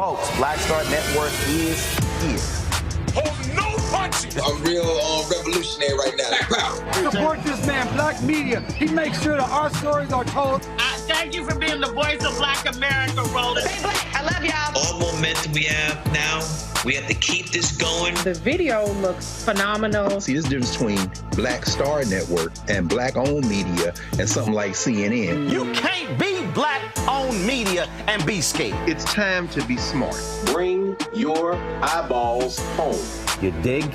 Folks, Black Star Network is here. Hold no punches! I'm real revolutionary right now. Black power. Support this man, Black media. He makes sure that our stories are told. Thank you for being the voice of Black America, Roland. Stay black. I love y'all. All momentum we have now, we have to keep this going. The video looks phenomenal. See, this difference between Black Star Network and Black-owned media and something like CNN. You can't be Black-owned media and be scared. It's time to be smart. Bring your eyeballs home. You dig?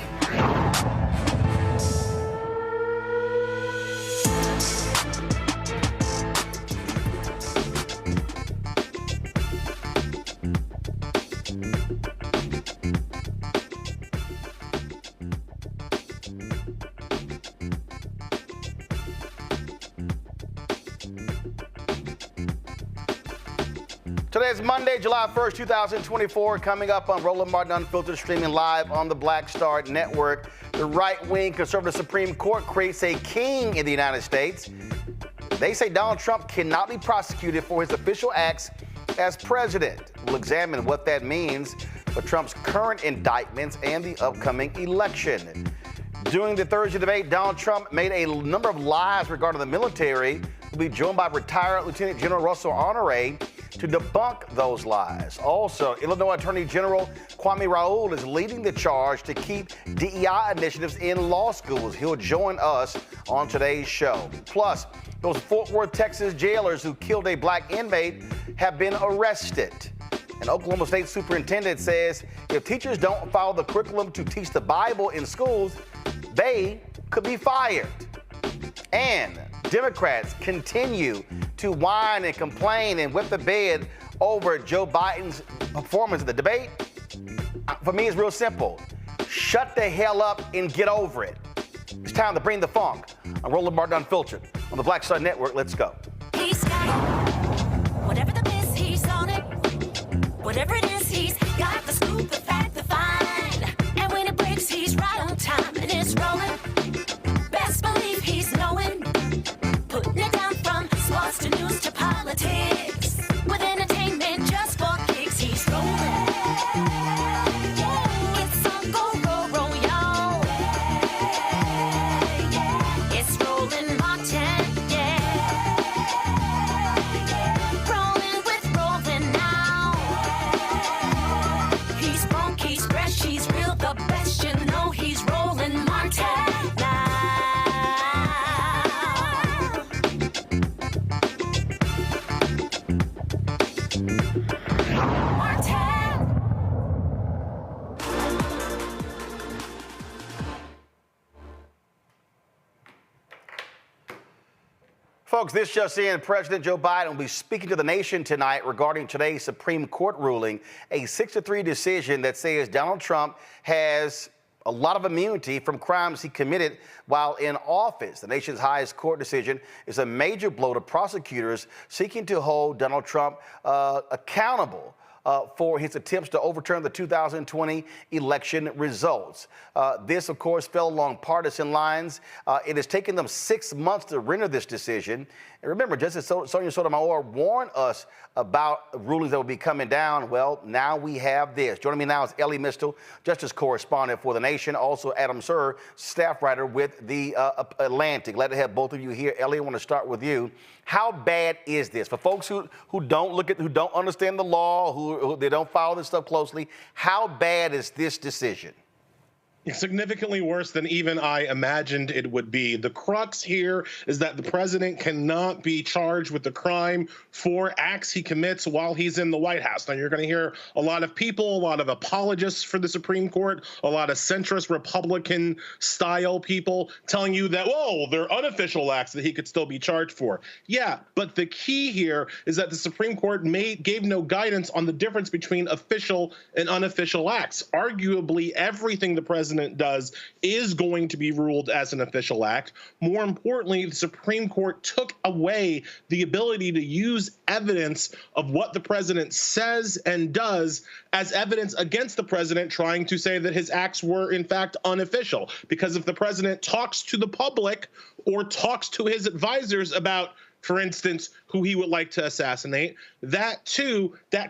Today is Monday, July 1st, 2024. Coming up on Roland Martin Unfiltered, streaming live on the Black Star Network. The right-wing conservative Supreme Court creates a king in the United States. They say Donald Trump cannot be prosecuted for his official acts as president. We'll examine what that means for Trump's current indictments and the upcoming election. During the Thursday debate, Donald Trump made a number of lies regarding the military. We'll be joined by retired Lieutenant General Russel Honoré to debunk those lies. Also, Illinois Attorney General Kwame Raoul is leading the charge to keep DEI initiatives in law schools. He'll join us on today's show. Plus, those Fort Worth, Texas jailers who killed a Black inmate have been arrested. An Oklahoma State Superintendent says if teachers don't follow the curriculum to teach the Bible in schools, they could be fired. And Democrats continue to whine and complain and whip the bed over Joe Biden's performance in the debate. For me, it's real simple. Shut the hell up and get over it. It's time to bring the funk. I'm Roland Martin Unfiltered on the Black Star Network. Let's go. He's got whatever the miss, he's on it. Whatever it is, he's got the scoop, the fact, the find. And when it breaks, he's right on time and it's rolling. Best believe he's knowing. Putting it down from sports to news to politics. With entertainment just for kicks, he's rolling. It's on go, roll, y'all. It's Roland Martin, yeah. Rolling with Roland now. He's funk, he's fresh, he's real, the best, you know he's Roland Martin now. Folks, this just in, President Joe Biden will be speaking to the nation tonight regarding today's Supreme Court ruling, a 6-3 decision that says Donald Trump has a lot of immunity from crimes he committed while in office. The nation's highest court decision is a major blow to prosecutors seeking to hold Donald Trump accountable for his attempts to overturn the 2020 election results. This, of course, fell along partisan lines. It has taken them 6 months to render this decision. And remember, Justice Sonia Sotomayor warned us about rulings that will be coming down. Well, now we have this. Joining me now is Ellie Mistel, Justice Correspondent for The Nation. Also, Adam Sir, staff writer with The Atlantic. Glad to have both of you here. Ellie, I want to start with you. How bad is this? For folks who don't understand the law, who they don't follow this stuff closely, how bad is this decision? Significantly worse than even I imagined it would be. The crux here is that the president cannot be charged with the crime for acts he commits while he's in the White House. Now, you're going to hear a lot of people, a lot of apologists for the Supreme Court, a lot of centrist Republican-style people telling you that, whoa, they're unofficial acts that he could still be charged for. Yeah, but the key here is that the Supreme Court gave no guidance on the difference between official and unofficial acts. Arguably, everything the president does is going to be ruled as an official act. More importantly, the Supreme Court took away the ability to use evidence of what the president says and does as evidence against the president trying to say that his acts were in fact unofficial. Because if the president talks to the public or talks to his advisors about for instance, who he would like to assassinate, that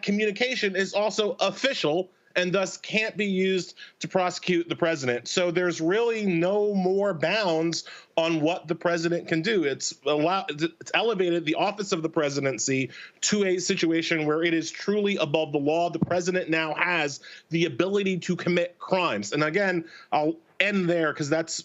communication is also official and thus can't be used to prosecute the president. So there's really no more bounds on what the president can do. It's elevated the office of the presidency to a situation where it is truly above the law. The president now has the ability to commit crimes. And again, I'll end there because that's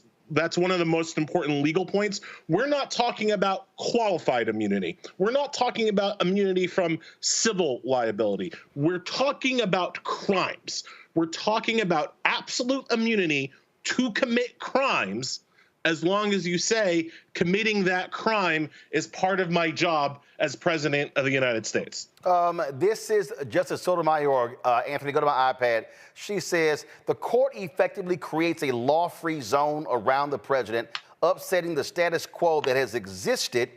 one of the most important legal points. We're not talking about qualified immunity. We're not talking about immunity from civil liability. We're talking about crimes. We're talking about absolute immunity to commit crimes as long as you say committing that crime is part of my job as president of the United States. This is Justice Sotomayor. Anthony, go to my iPad. She says the court effectively creates a law-free zone around the president, upsetting the status quo that has existed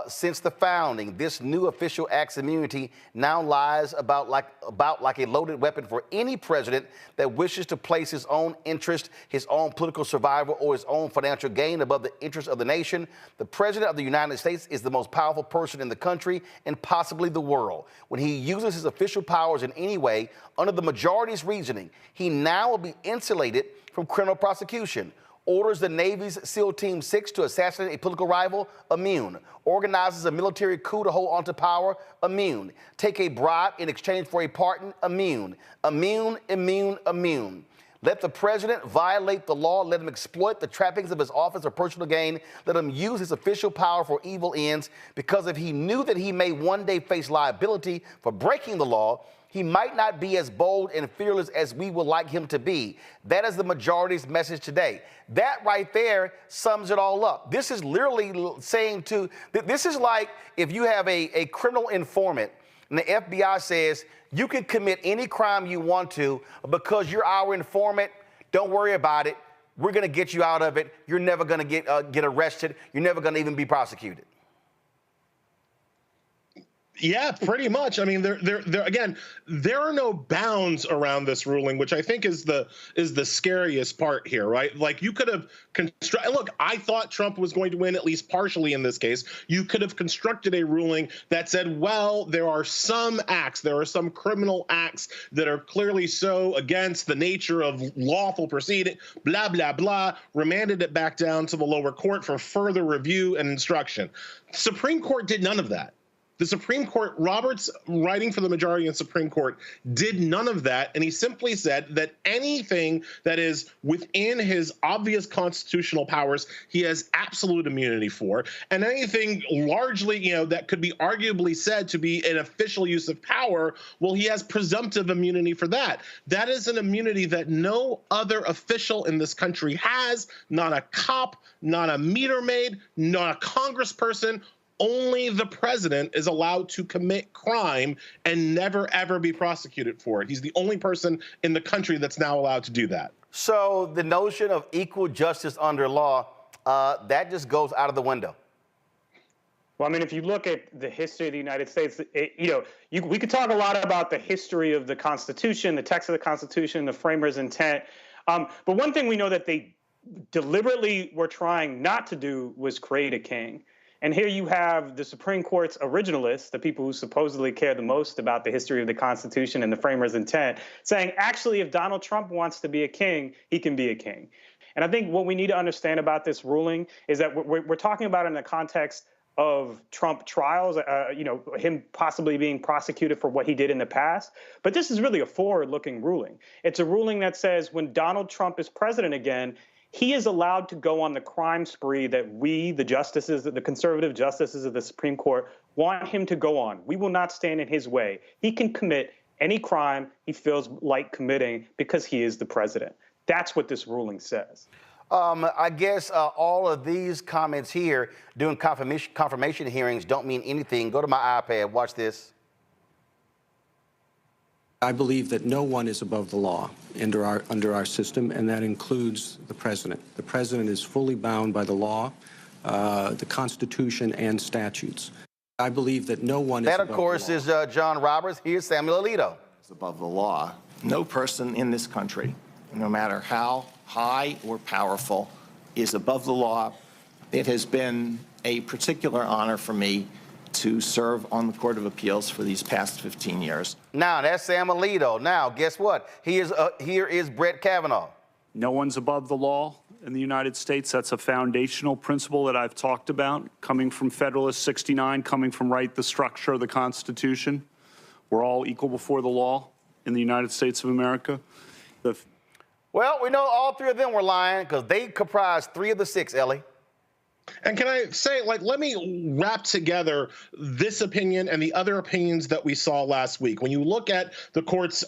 since the founding. This new official act's immunity now lies about like a loaded weapon for any president that wishes to place his own interest, his own political survival, or his own financial gain above the interests of the nation. The president of the United States is the most powerful person in the country and possibly the world. When he uses his official powers in any way, under the majority's reasoning, he now will be insulated from criminal prosecution. Orders the Navy's SEAL Team 6 to assassinate a political rival, immune. Organizes a military coup to hold onto power, immune. Take a bribe in exchange for a pardon, immune. Immune, immune, immune. Let the president violate the law. Let him exploit the trappings of his office or personal gain. Let him use his official power for evil ends, because if he knew that he may one day face liability for breaking the law, he might not be as bold and fearless as we would like him to be. That is the majority's message today. That right there sums it all up. This is literally saying this is like if you have a criminal informant and the FBI says you can commit any crime you want to because you're our informant, don't worry about it. We're gonna get you out of it. You're never gonna get arrested. You're never gonna even be prosecuted. Yeah, pretty much. I mean, there are no bounds around this ruling, which I think is the scariest part here, right? Like, you could have look, I thought Trump was going to win at least partially in this case. You could have constructed a ruling that said, well, there are some criminal acts that are clearly so against the nature of lawful proceeding, blah, blah, blah, remanded it back down to the lower court for further review and instruction. Supreme Court did none of that. The Supreme Court, Roberts, writing for the majority in Supreme Court, did none of that, and he simply said that anything that is within his obvious constitutional powers, he has absolute immunity for, and anything largely, that could be arguably said to be an official use of power, well, he has presumptive immunity for that. That is an immunity that no other official in this country has, not a cop, not a meter maid, not a congressperson. Only the president is allowed to commit crime and never, ever be prosecuted for it. He's the only person in the country that's now allowed to do that. So the notion of equal justice under law, that just goes out of the window. Well, I mean, if you look at the history of the United States, we could talk a lot about the history of the Constitution, the text of the Constitution, the framers' intent. But one thing we know that they deliberately were trying not to do was create a king. And here you have the Supreme Court's originalists, the people who supposedly care the most about the history of the Constitution and the framers' intent, saying, actually, if Donald Trump wants to be a king, he can be a king. And I think what we need to understand about this ruling is that we're talking about it in the context of Trump trials, him possibly being prosecuted for what he did in the past. But this is really a forward-looking ruling. It's a ruling that says when Donald Trump is president again, he is allowed to go on the crime spree that we, the justices, the conservative justices of the Supreme Court, want him to go on. We will not stand in his way. He can commit any crime he feels like committing because he is the president. That's what this ruling says. I guess all of these comments here during confirmation hearings don't mean anything. Go to my iPad. Watch this. I believe that no one is above the law under our system, and that includes the president. The president is fully bound by the law, the Constitution, and statutes. I believe that no one is above the law. That, of course, is John Roberts. Here's Samuel Alito. It's above the law. No person in this country, no matter how high or powerful, is above the law. It has been a particular honor for me to serve on the Court of Appeals for these past 15 years. Now, that's Sam Alito. Now, guess what? Here is Brett Kavanaugh. No one's above the law in the United States. That's a foundational principle that I've talked about, coming from Federalist 69, coming from the structure of the Constitution. We're all equal before the law in the United States of America. Well, we know all three of them were lying because they comprise 3 of the 6, Ellie. And can I say, let me wrap together this opinion and the other opinions that we saw last week. When you look at the court's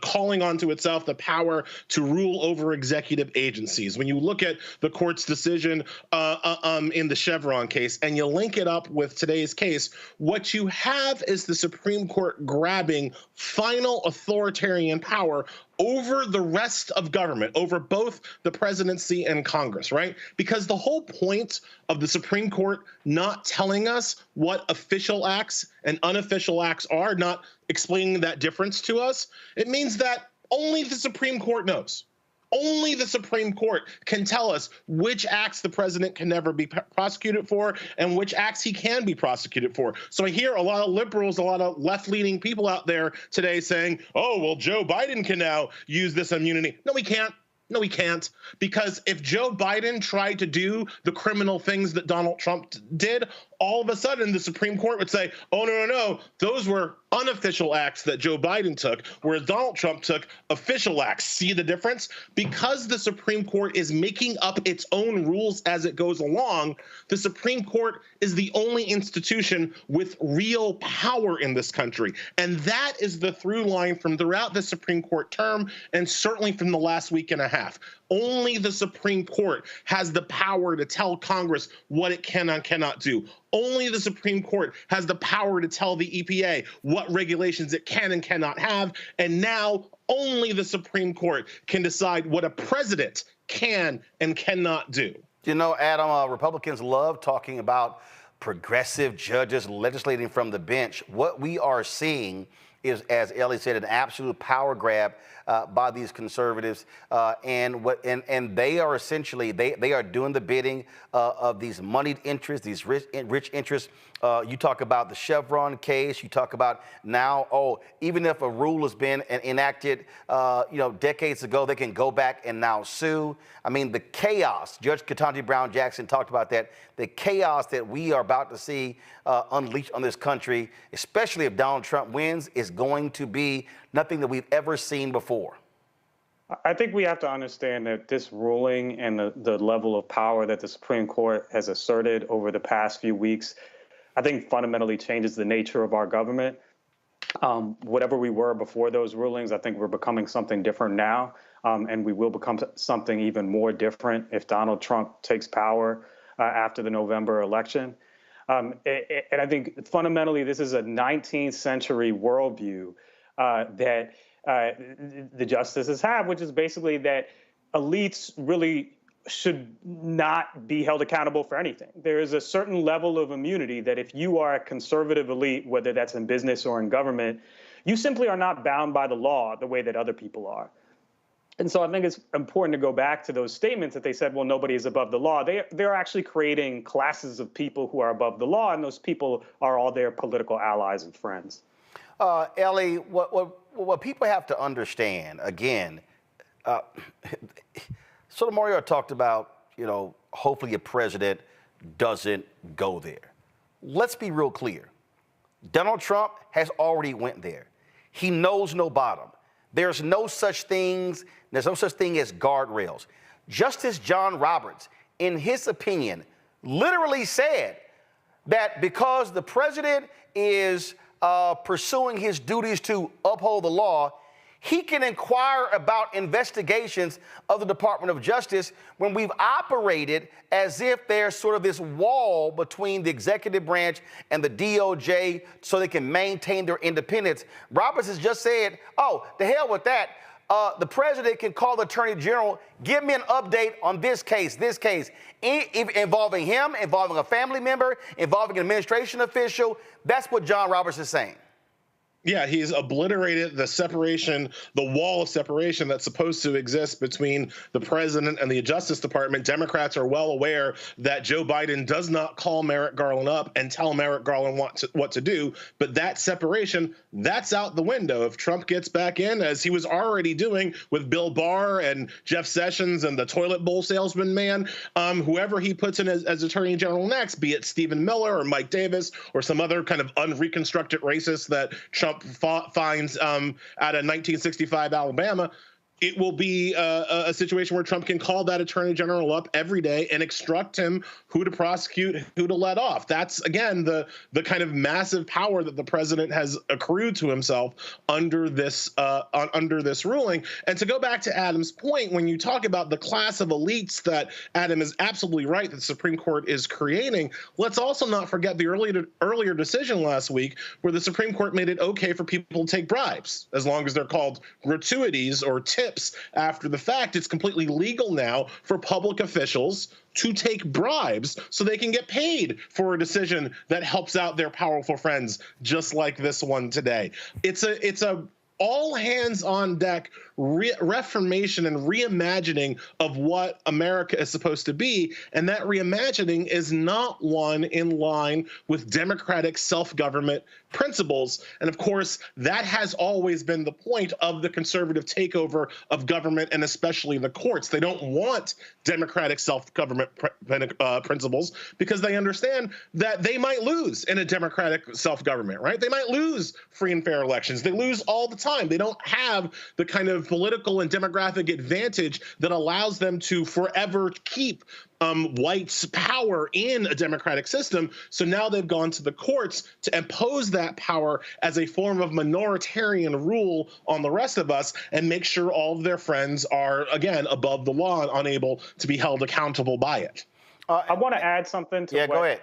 calling onto itself the power to rule over executive agencies, when you look at the court's decision in the Chevron case, and you link it up with today's case, what you have is the Supreme Court grabbing final authoritarian power over the rest of government, over both the presidency and Congress, right? Because the whole point of the Supreme Court not telling us what official acts and unofficial acts are, not explaining that difference to us, it means that only the Supreme Court knows. Only the Supreme Court can tell us which acts the president can never be prosecuted for and which acts he can be prosecuted for. So I hear a lot of liberals, a lot of left-leaning people out there today saying, oh, well, Joe Biden can now use this immunity. No, he can't. No, he can't. Because if Joe Biden tried to do the criminal things that Donald Trump did, all of a sudden the Supreme Court would say, oh, no, those were unofficial acts that Joe Biden took, whereas Donald Trump took official acts. See the difference? Because the Supreme Court is making up its own rules as it goes along, the Supreme Court is the only institution with real power in this country. And that is the through line from throughout the Supreme Court term, and certainly from the last week and a half. Only the Supreme Court has the power to tell Congress what it can and cannot do. Only the Supreme Court has the power to tell the EPA what regulations it can and cannot have. And now only the Supreme Court can decide what a president can and cannot do. You know, Adam, Republicans love talking about progressive judges legislating from the bench. What we are seeing is, as Ellie said, an absolute power grab by these conservatives, and they are essentially they are doing the bidding of these moneyed interests, these rich interests. You talk about the Chevron case. You talk about now, even if a rule has been enacted, decades ago, they can go back and now sue. I mean, the chaos. Judge Ketanji Brown Jackson talked about that. The chaos that we are about to see unleashed on this country, especially if Donald Trump wins, is going to be nothing that we've ever seen before. I think we have to understand that this ruling and the level of power that the Supreme Court has asserted over the past few weeks, I think fundamentally changes the nature of our government. Whatever we were before those rulings, I think we're becoming something different now, and we will become something even more different if Donald Trump takes power after the November election. And I think fundamentally this is a 19th century worldview that the justices have, which is basically that elites really should not be held accountable for anything. There is a certain level of immunity that if you are a conservative elite, whether that's in business or in government, you simply are not bound by the law the way that other people are. And so I think it's important to go back to those statements that they said, well, nobody is above the law. They're actually creating classes of people who are above the law, and those people are all their political allies and friends. Ellie, what people have to understand, again, Sotomayor talked about, hopefully a president doesn't go there. Let's be real clear. Donald Trump has already went there. He knows no bottom. There's no such thing as guardrails. Justice John Roberts, in his opinion, literally said that because the president is pursuing his duties to uphold the law, he can inquire about investigations of the Department of Justice when we've operated as if there's sort of this wall between the executive branch and the DOJ so they can maintain their independence. Roberts has just said, oh, the hell with that. The president can call the attorney general, give me an update on this case, involving him, involving a family member, involving an administration official. That's what John Roberts is saying. Yeah, he's obliterated the separation, the wall of separation that's supposed to exist between the president and the Justice Department. Democrats are well aware that Joe Biden does not call Merrick Garland up and tell Merrick Garland what to do. But that separation, that's out the window. If Trump gets back in, as he was already doing with Bill Barr and Jeff Sessions and the toilet bowl salesman man, whoever he puts in as Attorney General next, be it Stephen Miller or Mike Davis or some other kind of unreconstructed racist that Trump finds out of 1965 Alabama, it will be a situation where Trump can call that attorney general up every day and instruct him who to prosecute, who to let off. That's, again, the kind of massive power that the president has accrued to himself under this ruling. And to go back to Adam's point, when you talk about the class of elites that Adam is absolutely right that the Supreme Court is creating, let's also not forget the earlier decision last week where the Supreme Court made it okay for people to take bribes, as long as they're called gratuities or tips after the fact. It's completely legal now for public officials to take bribes so they can get paid for a decision that helps out their powerful friends, just like this one today. It's a all hands on deck reformation and reimagining of what America is supposed to be. And that reimagining is not one in line with democratic self-government principles. And of course, that has always been the point of the conservative takeover of government and especially the courts. They don't want democratic self-government principles because they understand that they might lose in a democratic self-government, right? They might lose free and fair elections. They lose all the time. They don't have the kind of political and demographic advantage that allows them to forever keep whites' power in a democratic system. So now they've gone to the courts to impose that power as a form of minoritarian rule on the rest of us and make sure all of their friends are, again, above the law and unable to be held accountable by it. I want to add something to what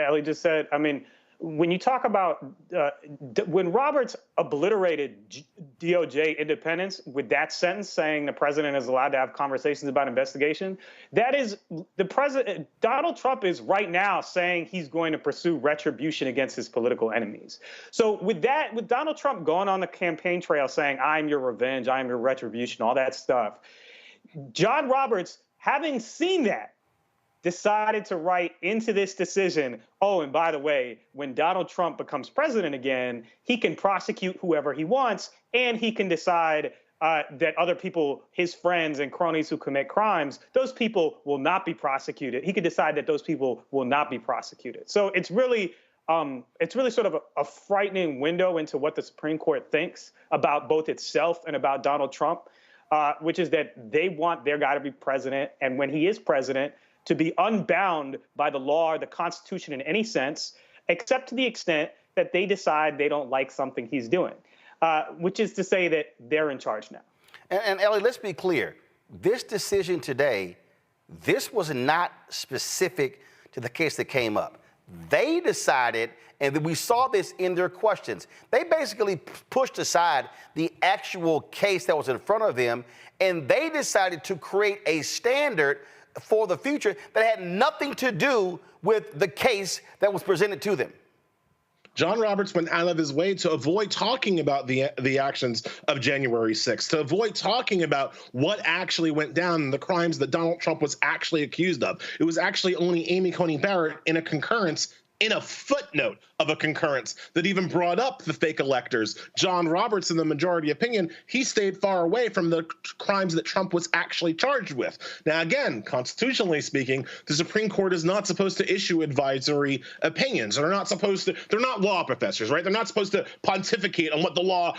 Ellie just said. I mean, when you talk about when Roberts obliterated DOJ independence with that sentence saying the president is allowed to have conversations about investigation, that is the president. Donald Trump is right now saying he's going to pursue retribution against his political enemies. So with that, with Donald Trump going on the campaign trail saying, I'm your revenge, I'm your retribution, all that stuff, John Roberts, having seen that, decided to write into this decision, oh, and by the way, when Donald Trump becomes president again, he can prosecute whoever he wants, and he can decide that other people, his friends and cronies who commit crimes, those people will not be prosecuted. He could decide that those people will not be prosecuted. So it's really sort of a frightening window into what the Supreme Court thinks about both itself and about Donald Trump, which is that they want their guy to be president, and when he is president, to be unbound by the law or the Constitution in any sense, except to the extent that they decide they don't like something he's doing, which is to say that they're in charge now. And Ellie, let's be clear. This decision today, this was not specific to the case that came up. They decided, and we saw this in their questions, they basically pushed aside the actual case that was in front of them, and they decided to create a standard for the future that had nothing to do with the case that was presented to them. John Roberts went out of his way to avoid talking about the actions of January 6th, to avoid talking about what actually went down and the crimes that Donald Trump was actually accused of. It was actually only Amy Coney Barrett in a concurrence, in a footnote of a concurrence, that even brought up the fake electors. John Roberts, in the majority opinion, he stayed far away from the crimes that Trump was actually charged with. Now, again, constitutionally speaking, the Supreme Court is not supposed to issue advisory opinions. They're not law professors, right? They're not supposed to pontificate on what the law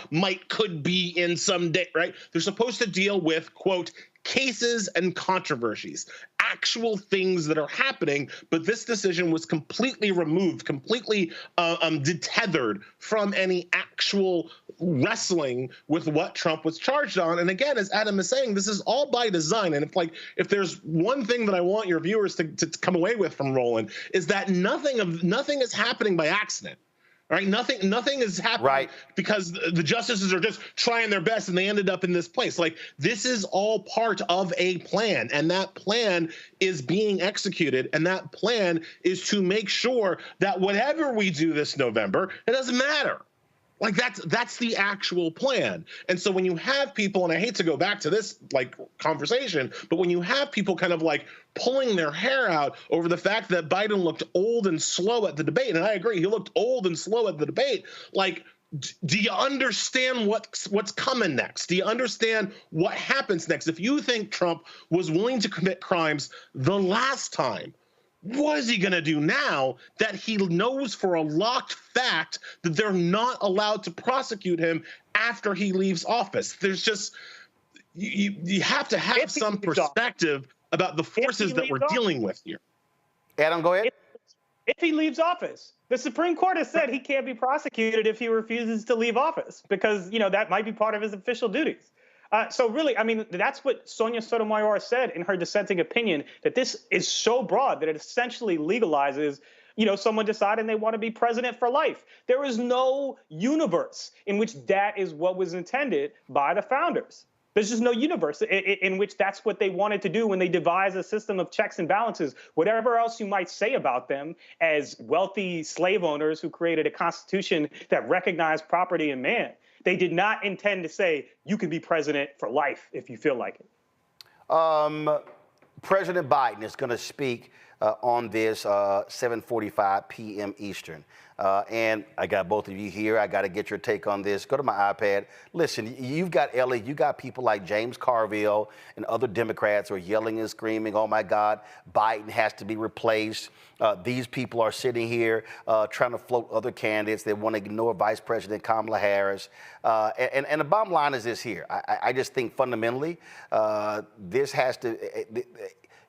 could be in some day, right? They're supposed to deal with, quote, cases and controversies, actual things that are happening, but this decision was completely removed, completely detethered from any actual wrestling with what Trump was charged on. And again, as Adam is saying, this is all by design. And if there's one thing that I want your viewers to come away with from Roland, is that nothing is happening by accident. Right, nothing is happening because the justices are just trying their best and they ended up in this place. Like, this is all part of a plan, and that plan is being executed, and that plan is to make sure that whatever we do this November, it doesn't matter. Like that's the actual plan. And so when you have people, and I hate to go back to this like conversation, but when you have people kind of like pulling their hair out over the fact that Biden looked old and slow at the debate, and I agree, he looked old and slow at the debate, like, do you understand what's coming next? Do you understand what happens next? If you think Trump was willing to commit crimes the last time, what is he going to do now that he knows for a locked fact that they're not allowed to prosecute him after he leaves office? There's just, you have to have some perspective about the forces that we're dealing with here. Adam, go ahead. If he leaves office, the Supreme Court has said he can't be prosecuted if he refuses to leave office because, that might be part of his official duties. So really, I mean, that's what Sonia Sotomayor said in her dissenting opinion, that this is so broad that it essentially legalizes, someone deciding they want to be president for life. There is no universe in which that is what was intended by the founders. There's just no universe in which that's what they wanted to do when they devised a system of checks and balances. Whatever else you might say about them as wealthy slave owners who created a constitution that recognized property in man, they did not intend to say you can be president for life if you feel like it. President Biden is going to speak on this 7:45 p.m. Eastern. And I got both of you here. I got to get your take on this. Go to my iPad. Listen, you've got Ellie, you got people like James Carville and other Democrats who are yelling and screaming, oh my God, Biden has to be replaced. These people are sitting here trying to float other candidates. They want to ignore Vice President Kamala Harris. And the bottom line is this here. I just think fundamentally this has to,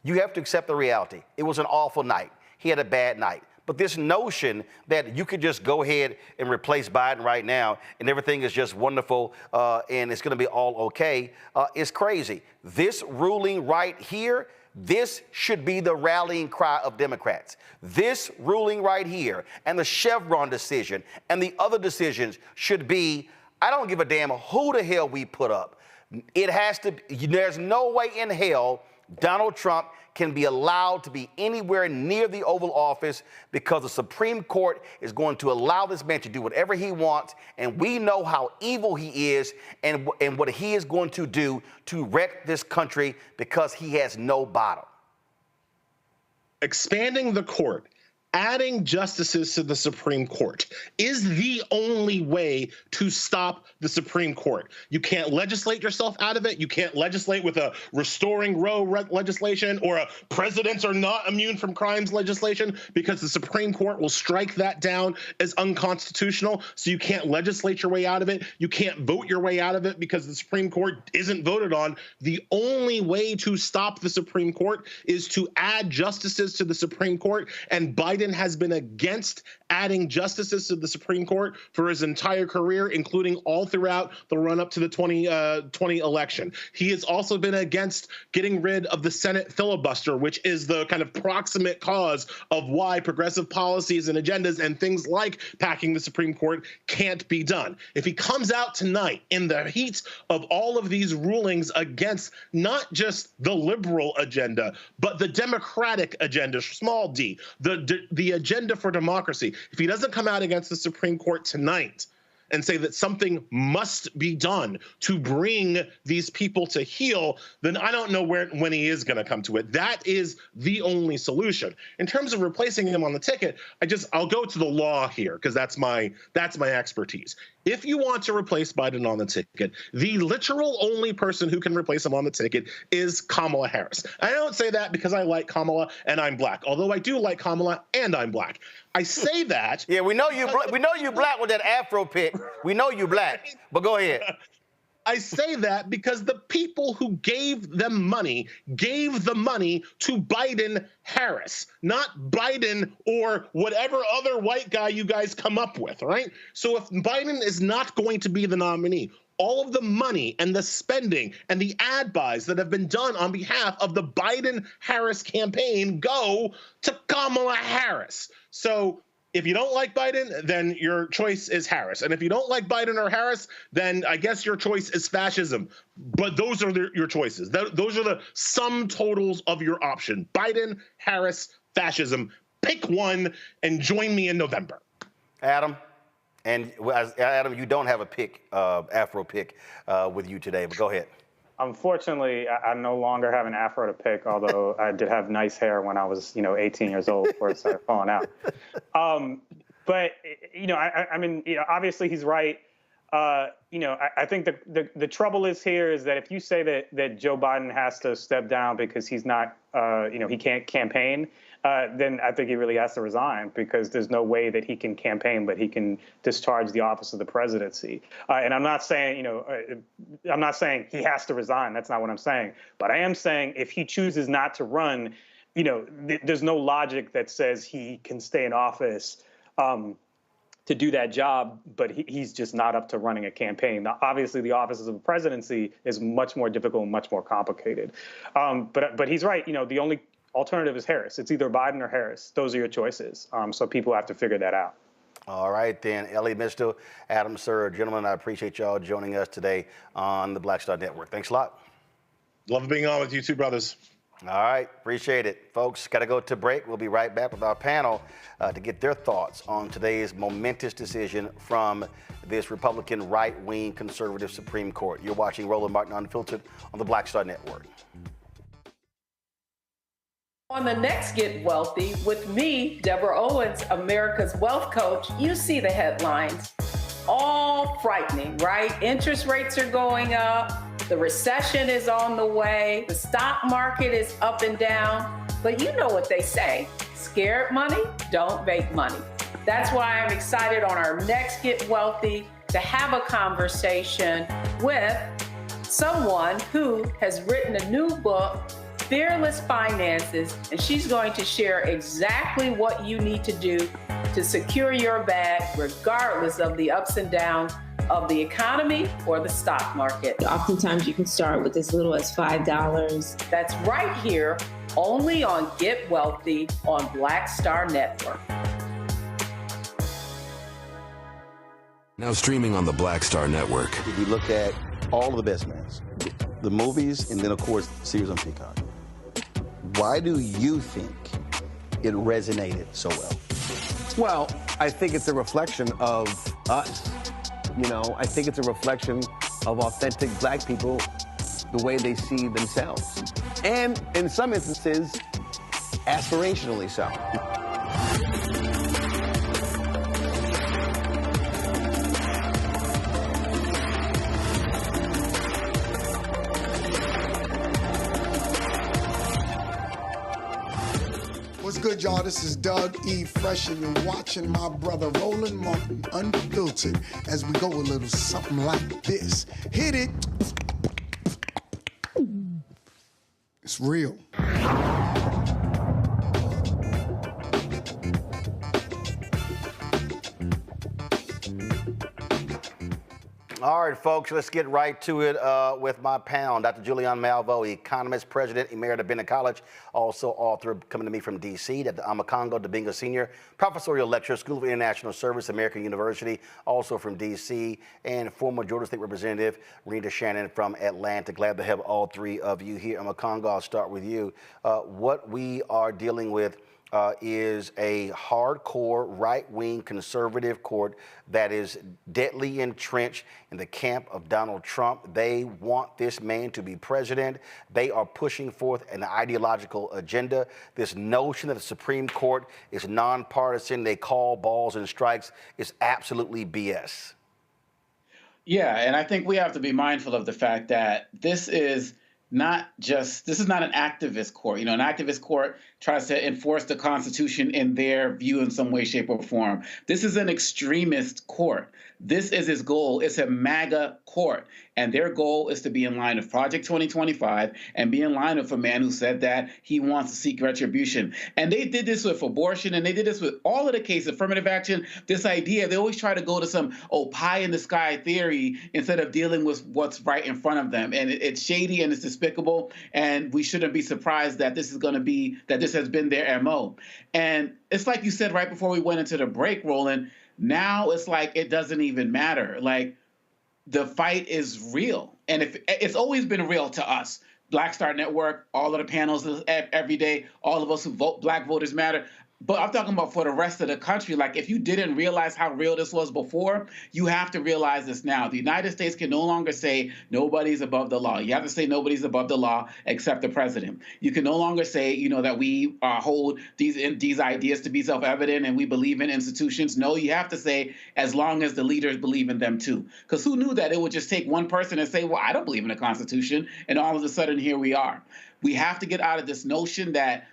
you have to accept the reality. It was an awful night. He had a bad night. But this notion that you could just go ahead and replace Biden right now and everything is just wonderful and it's going to be all okay is crazy. This ruling right here, this should be the rallying cry of Democrats. This ruling right here and the Chevron decision and the other decisions should be, I don't give a damn who the hell we put up. It has to, there's no way in hell Donald Trump can be allowed to be anywhere near the Oval Office because the Supreme Court is going to allow this man to do whatever he wants, and we know how evil he is and what he is going to do to wreck this country because he has no bottom. Expanding the court, adding justices to the Supreme Court is the only way to stop the Supreme Court. You can't legislate yourself out of it. You can't legislate with a restoring Roe legislation or a presidents are not immune from crimes legislation because the Supreme Court will strike that down as unconstitutional. So you can't legislate your way out of it. You can't vote your way out of it because the Supreme Court isn't voted on. The only way to stop the Supreme Court is to add justices to the Supreme Court, and Biden has been against adding justices to the Supreme Court for his entire career, including all throughout the run-up to the 2020 election. He has also been against getting rid of the Senate filibuster, which is the kind of proximate cause of why progressive policies and agendas and things like packing the Supreme Court can't be done. If he comes out tonight in the heat of all of these rulings against not just the liberal agenda, but the Democratic agenda, small d, the agenda for democracy, if he doesn't come out against the Supreme Court tonight and say that something must be done to bring these people to heel, then I don't know when he is going to come to it. That is the only solution. In terms of replacing him on the ticket, I'll go to the law here because that's my expertise. If you want to replace Biden on the ticket, the literal only person who can replace him on the ticket is Kamala Harris. I don't say that because I like Kamala and I'm black, although I do like Kamala and I'm black. I say that. Yeah, we know you black with that Afro pick. We know you black, but go ahead. I say that because the people who gave them money gave the money to Biden Harris, not Biden or whatever other white guy you guys come up with, right? So if Biden is not going to be the nominee, all of the money and the spending and the ad buys that have been done on behalf of the Biden-Harris campaign go to Kamala Harris. So if you don't like Biden, then your choice is Harris. And if you don't like Biden or Harris, then I guess your choice is fascism. But those are your choices. Those are the sum totals of your option. Biden, Harris, fascism. Pick one and join me in November. Adam, And Adam, you don't have a pick, Afro pick with you today, but go ahead. Unfortunately, I no longer have an Afro to pick, although I did have nice hair when I was, 18 years old before it started falling out. But, I mean, obviously he's right. I think the trouble is that if you say that Joe Biden has to step down because he's not, he can't campaign, then I think he really has to resign, because there's no way that he can campaign, but he can discharge the office of the presidency. And I'm not saying, I'm not saying he has to resign. That's not what I'm saying. But I am saying if he chooses not to run, there's no logic that says he can stay in office to do that job, but he's just not up to running a campaign. Now, obviously, the office of the presidency is much more difficult and much more complicated. But he's right. The only alternative is Harris. It's either Biden or Harris. Those are your choices. So people have to figure that out. All right, then. Ellie Misto, Adam Sir, gentlemen, I appreciate y'all joining us today on the Black Star Network. Thanks a lot. Love being on with you two brothers. All right, appreciate it. Folks, got to go to break. We'll be right back with our panel to get their thoughts on today's momentous decision from this Republican right-wing conservative Supreme Court. You're watching Roland Martin Unfiltered on the Black Star Network. On the next Get Wealthy with me, Deborah Owens, America's Wealth Coach, you see the headlines. All frightening, right? Interest rates are going up. The recession is on the way. The stock market is up and down. But you know what they say, scared money don't make money. That's why I'm excited on our next Get Wealthy to have a conversation with someone who has written a new book, Fearless Finances, and she's going to share exactly what you need to do to secure your bag regardless of the ups and downs of the economy or the stock market. Oftentimes you can start with as little as $5. That's right here, only on Get Wealthy on Black Star Network. Now streaming on the Black Star Network. If we look at all of the best mans, the movies, and then of course, series on Peacock, why do you think it resonated so well? Well, I think it's a reflection of us. I think it's a reflection of authentic black people, the way they see themselves. And in some instances, aspirationally so. What's good, y'all? This is Doug E. Fresh, and you're watching my brother Roland Martin Unfiltered as we go a little something like this. Hit it. It's real. All right, folks, let's get right to it with my panel. Dr. Julian Malveaux, economist, president, emerita at Bannon College, also author, coming to me from D.C., Dr. Amakongo Debunking Sr., professorial lecturer, School of International Service, American University, also from D.C., and former Georgia State Representative Rita Shannon from Atlanta. Glad to have all three of you here. Amakongo, I'll start with you. What we are dealing with is a hardcore right-wing conservative court that is deadly entrenched in the camp of Donald Trump. They want this man to be president. They are pushing forth an ideological agenda. This notion that the Supreme Court is nonpartisan, they call balls and strikes, is absolutely BS. Yeah, and I think we have to be mindful of the fact that this is not an activist court. An activist court tries to enforce the Constitution in their view in some way, shape, or form. This is an extremist court. This is its goal. It's a MAGA court. And their goal is to be in line with Project 2025 and be in line with a man who said that he wants to seek retribution. And they did this with abortion, and they did this with all of the cases, affirmative action, this idea. They always try to go to some pie-in-the-sky theory instead of dealing with what's right in front of them. And it's shady and it's despicable, and we shouldn't be surprised that this has been their MO. And it's like you said right before we went into the break, Roland, now it's like it doesn't even matter. Like, the fight is real. And if it's always been real to us, Black Star Network, all of the panels every day, all of us who vote, Black Voters Matter. But I'm talking about for the rest of the country. Like, if you didn't realize how real this was before, you have to realize this now. The United States can no longer say nobody's above the law. You have to say nobody's above the law except the president. You can no longer say, you know, that we hold these ideas to be self-evident and we believe in institutions. No, you have to say as long as the leaders believe in them too. Because who knew that it would just take one person and say, well, I don't believe in the Constitution, and all of a sudden here we are. We have to get out of this notion that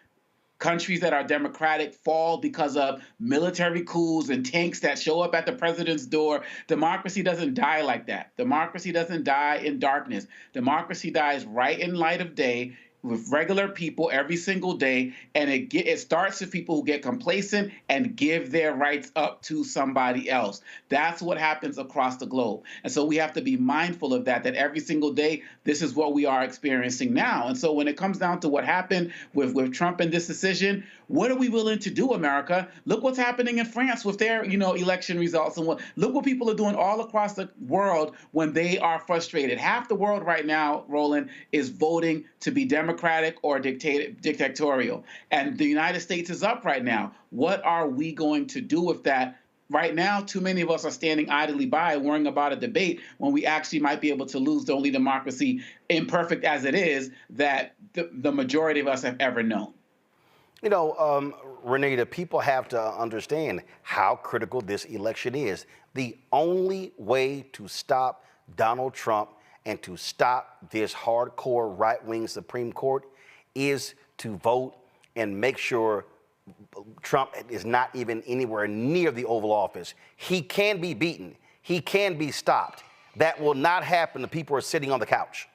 countries that are democratic fall because of military coups and tanks that show up at the president's door. Democracy doesn't die like that. Democracy doesn't die in darkness. Democracy dies right in light of day with regular people every single day, and it starts with people who get complacent and give their rights up to somebody else. That's what happens across the globe. And so we have to be mindful of that every single day, this is what we are experiencing now. And so when it comes down to what happened with Trump and this decision, what are we willing to do, America? Look what's happening in France with their, election results, and look what people are doing all across the world when they are frustrated. Half the world right now, Roland, is voting to be Democratic or dictatorial. And the United States is up right now. What are we going to do with that? Right now, too many of us are standing idly by worrying about a debate when we actually might be able to lose the only democracy, imperfect as it is, that the majority of us have ever known. Renita, people have to understand how critical this election is. The only way to stop Donald Trump and to stop this hardcore right-wing Supreme Court is to vote and make sure Trump is not even anywhere near the Oval Office. He can be beaten. He can be stopped. That will not happen if people are sitting on the couch.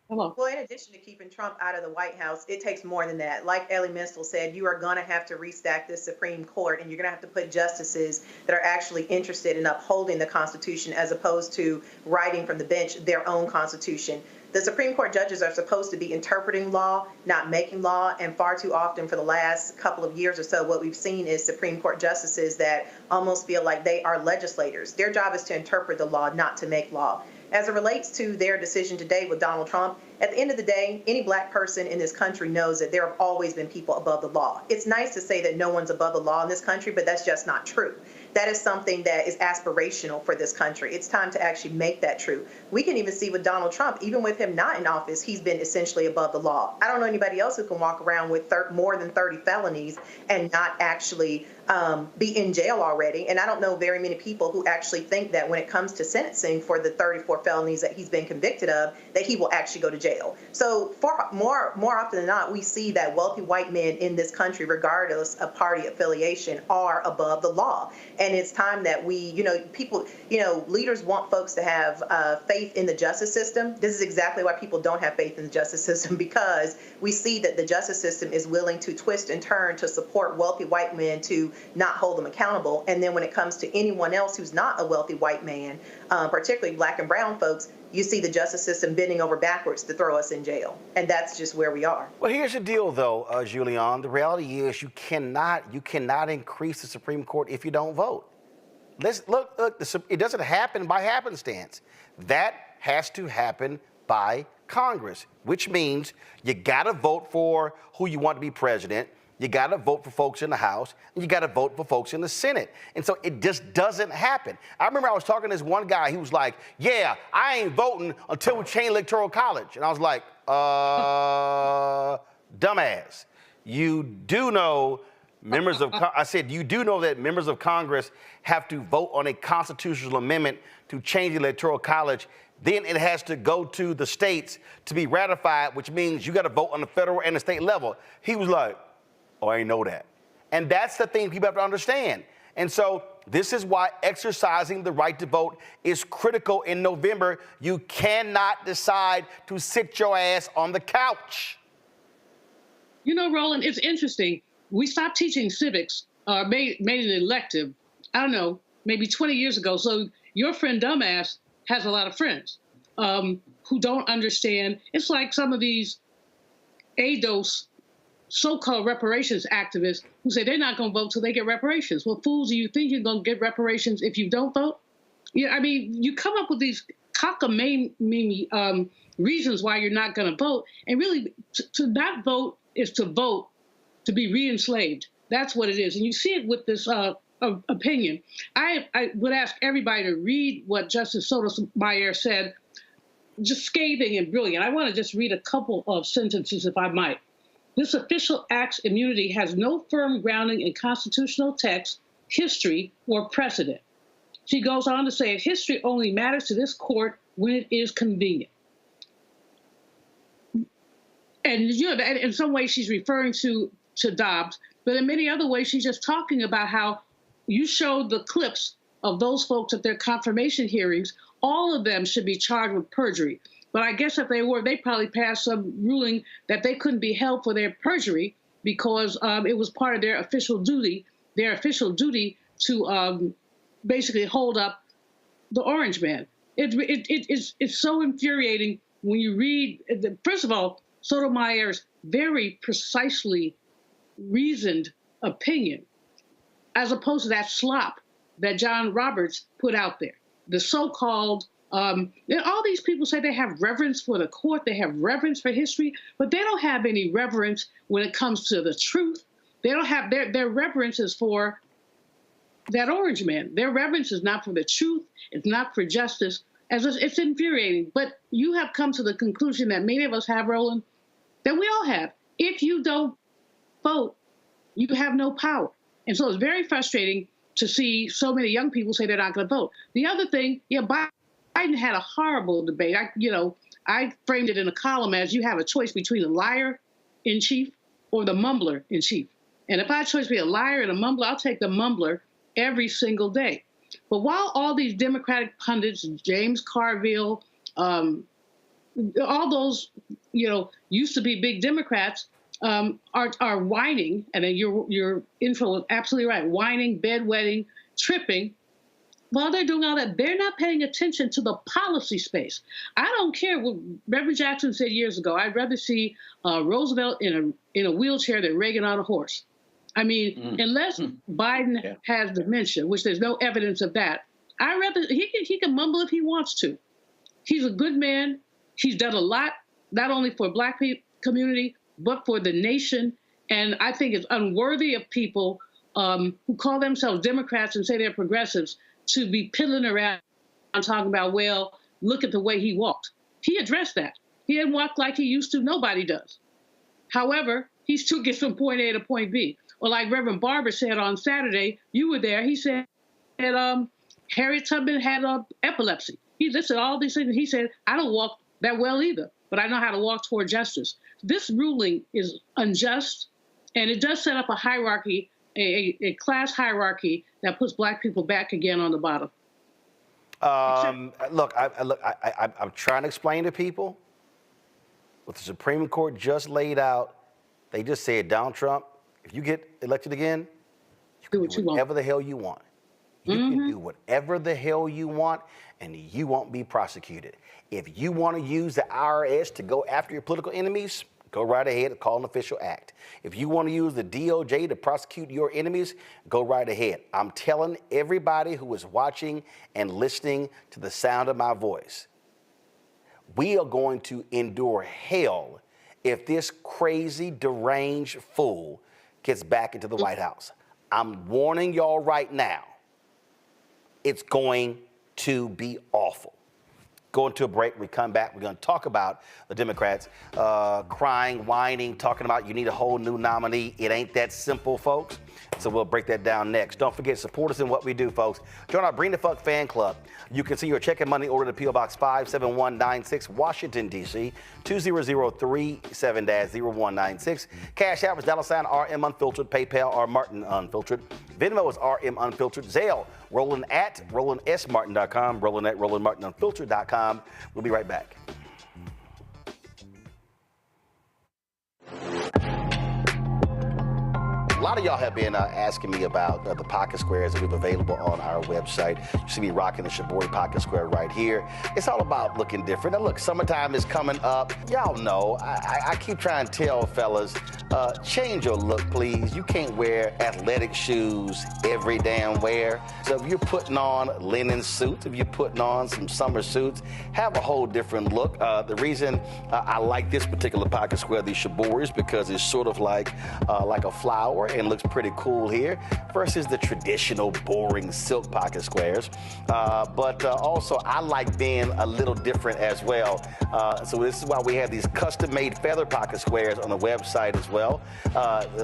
Well, in addition to keeping Trump out of the White House, it takes more than that. Like Ellie Mistel said, you are going to have to restack this Supreme Court, and you're going to have to put justices that are actually interested in upholding the Constitution as opposed to writing from the bench their own Constitution. The Supreme Court judges are supposed to be interpreting law, not making law, and far too often for the last couple of years or so, what we've seen is Supreme Court justices that almost feel like they are legislators. Their job is to interpret the law, not to make law. As it relates to their decision today with Donald Trump, at the end of the day, any black person in this country knows that there have always been people above the law. It's nice to say that no one's above the law in this country, but that's just not true. That is something that is aspirational for this country. It's time to actually make that true. We can even see with Donald Trump, even with him not in office, he's been essentially above the law. I don't know anybody else who can walk around with more than 30 felonies and not actually be in jail already. And I don't know very many people who actually think that when it comes to sentencing for the 34 felonies that he's been convicted of, that he will actually go to jail. So for more often than not, we see that wealthy white men in this country, regardless of party affiliation, are above the law. And it's time that we, leaders want folks to have faith in the justice system. This is exactly why people don't have faith in the justice system, because we see that the justice system is willing to twist and turn to support wealthy white men to not hold them accountable. And then when it comes to anyone else who's not a wealthy white man, particularly black and brown folks, you see the justice system bending over backwards to throw us in jail. And that's just where we are. Well, here's the deal, though, Julian. The reality is you cannot increase the Supreme Court if you don't vote. Look, it doesn't happen by happenstance. That has to happen by Congress, which means you got to vote for who you want to be president. You got to vote for folks in the House, and you got to vote for folks in the Senate. And so it just doesn't happen. I remember I was talking to this one guy. He was like, yeah, I ain't voting until we change Electoral College. And I was like, dumbass. You do know you do know that members of Congress have to vote on a constitutional amendment to change the Electoral College. Then it has to go to the states to be ratified, which means you got to vote on the federal and the state level. He was like, oh, I didn't know that. And that's the thing people have to understand. And so this is why exercising the right to vote is critical in November. You cannot decide to sit your ass on the couch. Roland, it's interesting. We stopped teaching civics, made it elective, I don't know, maybe 20 years ago. So your friend Dumbass has a lot of friends who don't understand. It's like some of these ADOS so-called reparations activists who say they're not going to vote till they get reparations. Well, fools, do you think you're going to get reparations if you don't vote? You come up with these cockamamie reasons why you're not going to vote, and really to not vote is to vote to be re-enslaved. That's what it is. And you see it with this opinion. I would ask everybody to read what Justice Sotomayor said, just scathing and brilliant. I want to just read a couple of sentences, if I might. This official act's immunity has no firm grounding in constitutional text, history, or precedent. She goes on to say, history only matters to this court when it is convenient. And you know, in some ways she's referring to Dobbs, but in many other ways she's just talking about how you showed the clips of those folks at their confirmation hearings. All of them should be charged with perjury. But I guess if they were, they probably passed some ruling that they couldn't be held for their perjury because it was part of their official duty to basically hold up the Orange Man. It's so infuriating when you read, first of all, Sotomayor's very precisely reasoned opinion, as opposed to that slop that John Roberts put out there. The so-called, all these people say they have reverence for the court, they have reverence for history, but they don't have any reverence when it comes to the truth. They don't have, their reverence is for that Orange Man. Their reverence is not for the truth, it's not for justice. It's infuriating, but you have come to the conclusion that many of us have, Roland, that we all have. If you don't vote, you have no power. And so it's very frustrating to see so many young people say they're not going to vote. The other thing, Biden had a horrible debate. I framed it in a column as you have a choice between a liar in chief or the mumbler in chief. And if I had a choice between a liar and a mumbler, I'll take the mumbler every single day. But while all these Democratic pundits, James Carville, all those, used to be big Democrats, are whining, and then your intro was absolutely right, whining, bedwetting, tripping. While they're doing all that, they're not paying attention to the policy space. I don't care what Reverend Jackson said years ago. I'd rather see Roosevelt in a wheelchair than Reagan on a horse. I mean, unless Biden has dementia, which there's no evidence of that, I'd rather, he can mumble if he wants to. He's a good man. He's done a lot, not only for Black community, but for the nation. And I think it's unworthy of people who call themselves Democrats and say they're progressives to be piddling around talking about, well, look at the way he walked. He addressed that. He didn't walk like he used to. Nobody does. However, he still gets from point A to point B. Or like Reverend Barber said on Saturday, you were there, he said that Harriet Tubman had epilepsy. He listed all these things. He said, I don't walk that well either, but I know how to walk toward justice. This ruling is unjust, and it does set up a hierarchy, a class hierarchy that puts Black people back again on the bottom. Look, I'm trying to explain to people what the Supreme Court just laid out. They just said, Donald Trump, if you get elected again, you can do whatever the hell you want. You can do whatever the hell you want, and you won't be prosecuted. If you want to use the IRS to go after your political enemies, go right ahead and call an official act. If you want to use the DOJ to prosecute your enemies, go right ahead. I'm telling everybody who is watching and listening to the sound of my voice, we are going to endure hell if this crazy, deranged fool gets back into the White House. I'm warning y'all right now. It's going to be awful. Going to a break. We come back. We're going to talk about the Democrats crying, whining, talking about you need a whole new nominee. It ain't that simple, folks. So we'll break that down next. Don't forget, support us in what we do, folks. Join our Bring the Fuck fan club. You can see your check and money order to P.O. Box 57196, Washington, D.C., 20037-0196. Cash App is $RM Unfiltered. PayPal, R. Martin Unfiltered. Venmo is RM Unfiltered. Zelle, Roland at RolandSMartin.com. Roland at RolandMartinUnfiltered.com. We'll be right back. A lot of y'all have been asking me about the pocket squares that we have available on our website. You see me rocking the Shibori pocket square right here. It's all about looking different. Now look, summertime is coming up. Y'all know, I keep trying to tell fellas, change your look, please. You can't wear athletic shoes every damn wear. So if you're putting on linen suits, if you're putting on some summer suits, have a whole different look. The reason I like this particular pocket square, the Shibori, is because it's sort of like a flower. and looks pretty cool here versus the traditional boring silk pocket squares. But also I like being a little different as well. So this is why we have these custom-made feather pocket squares on the website as well.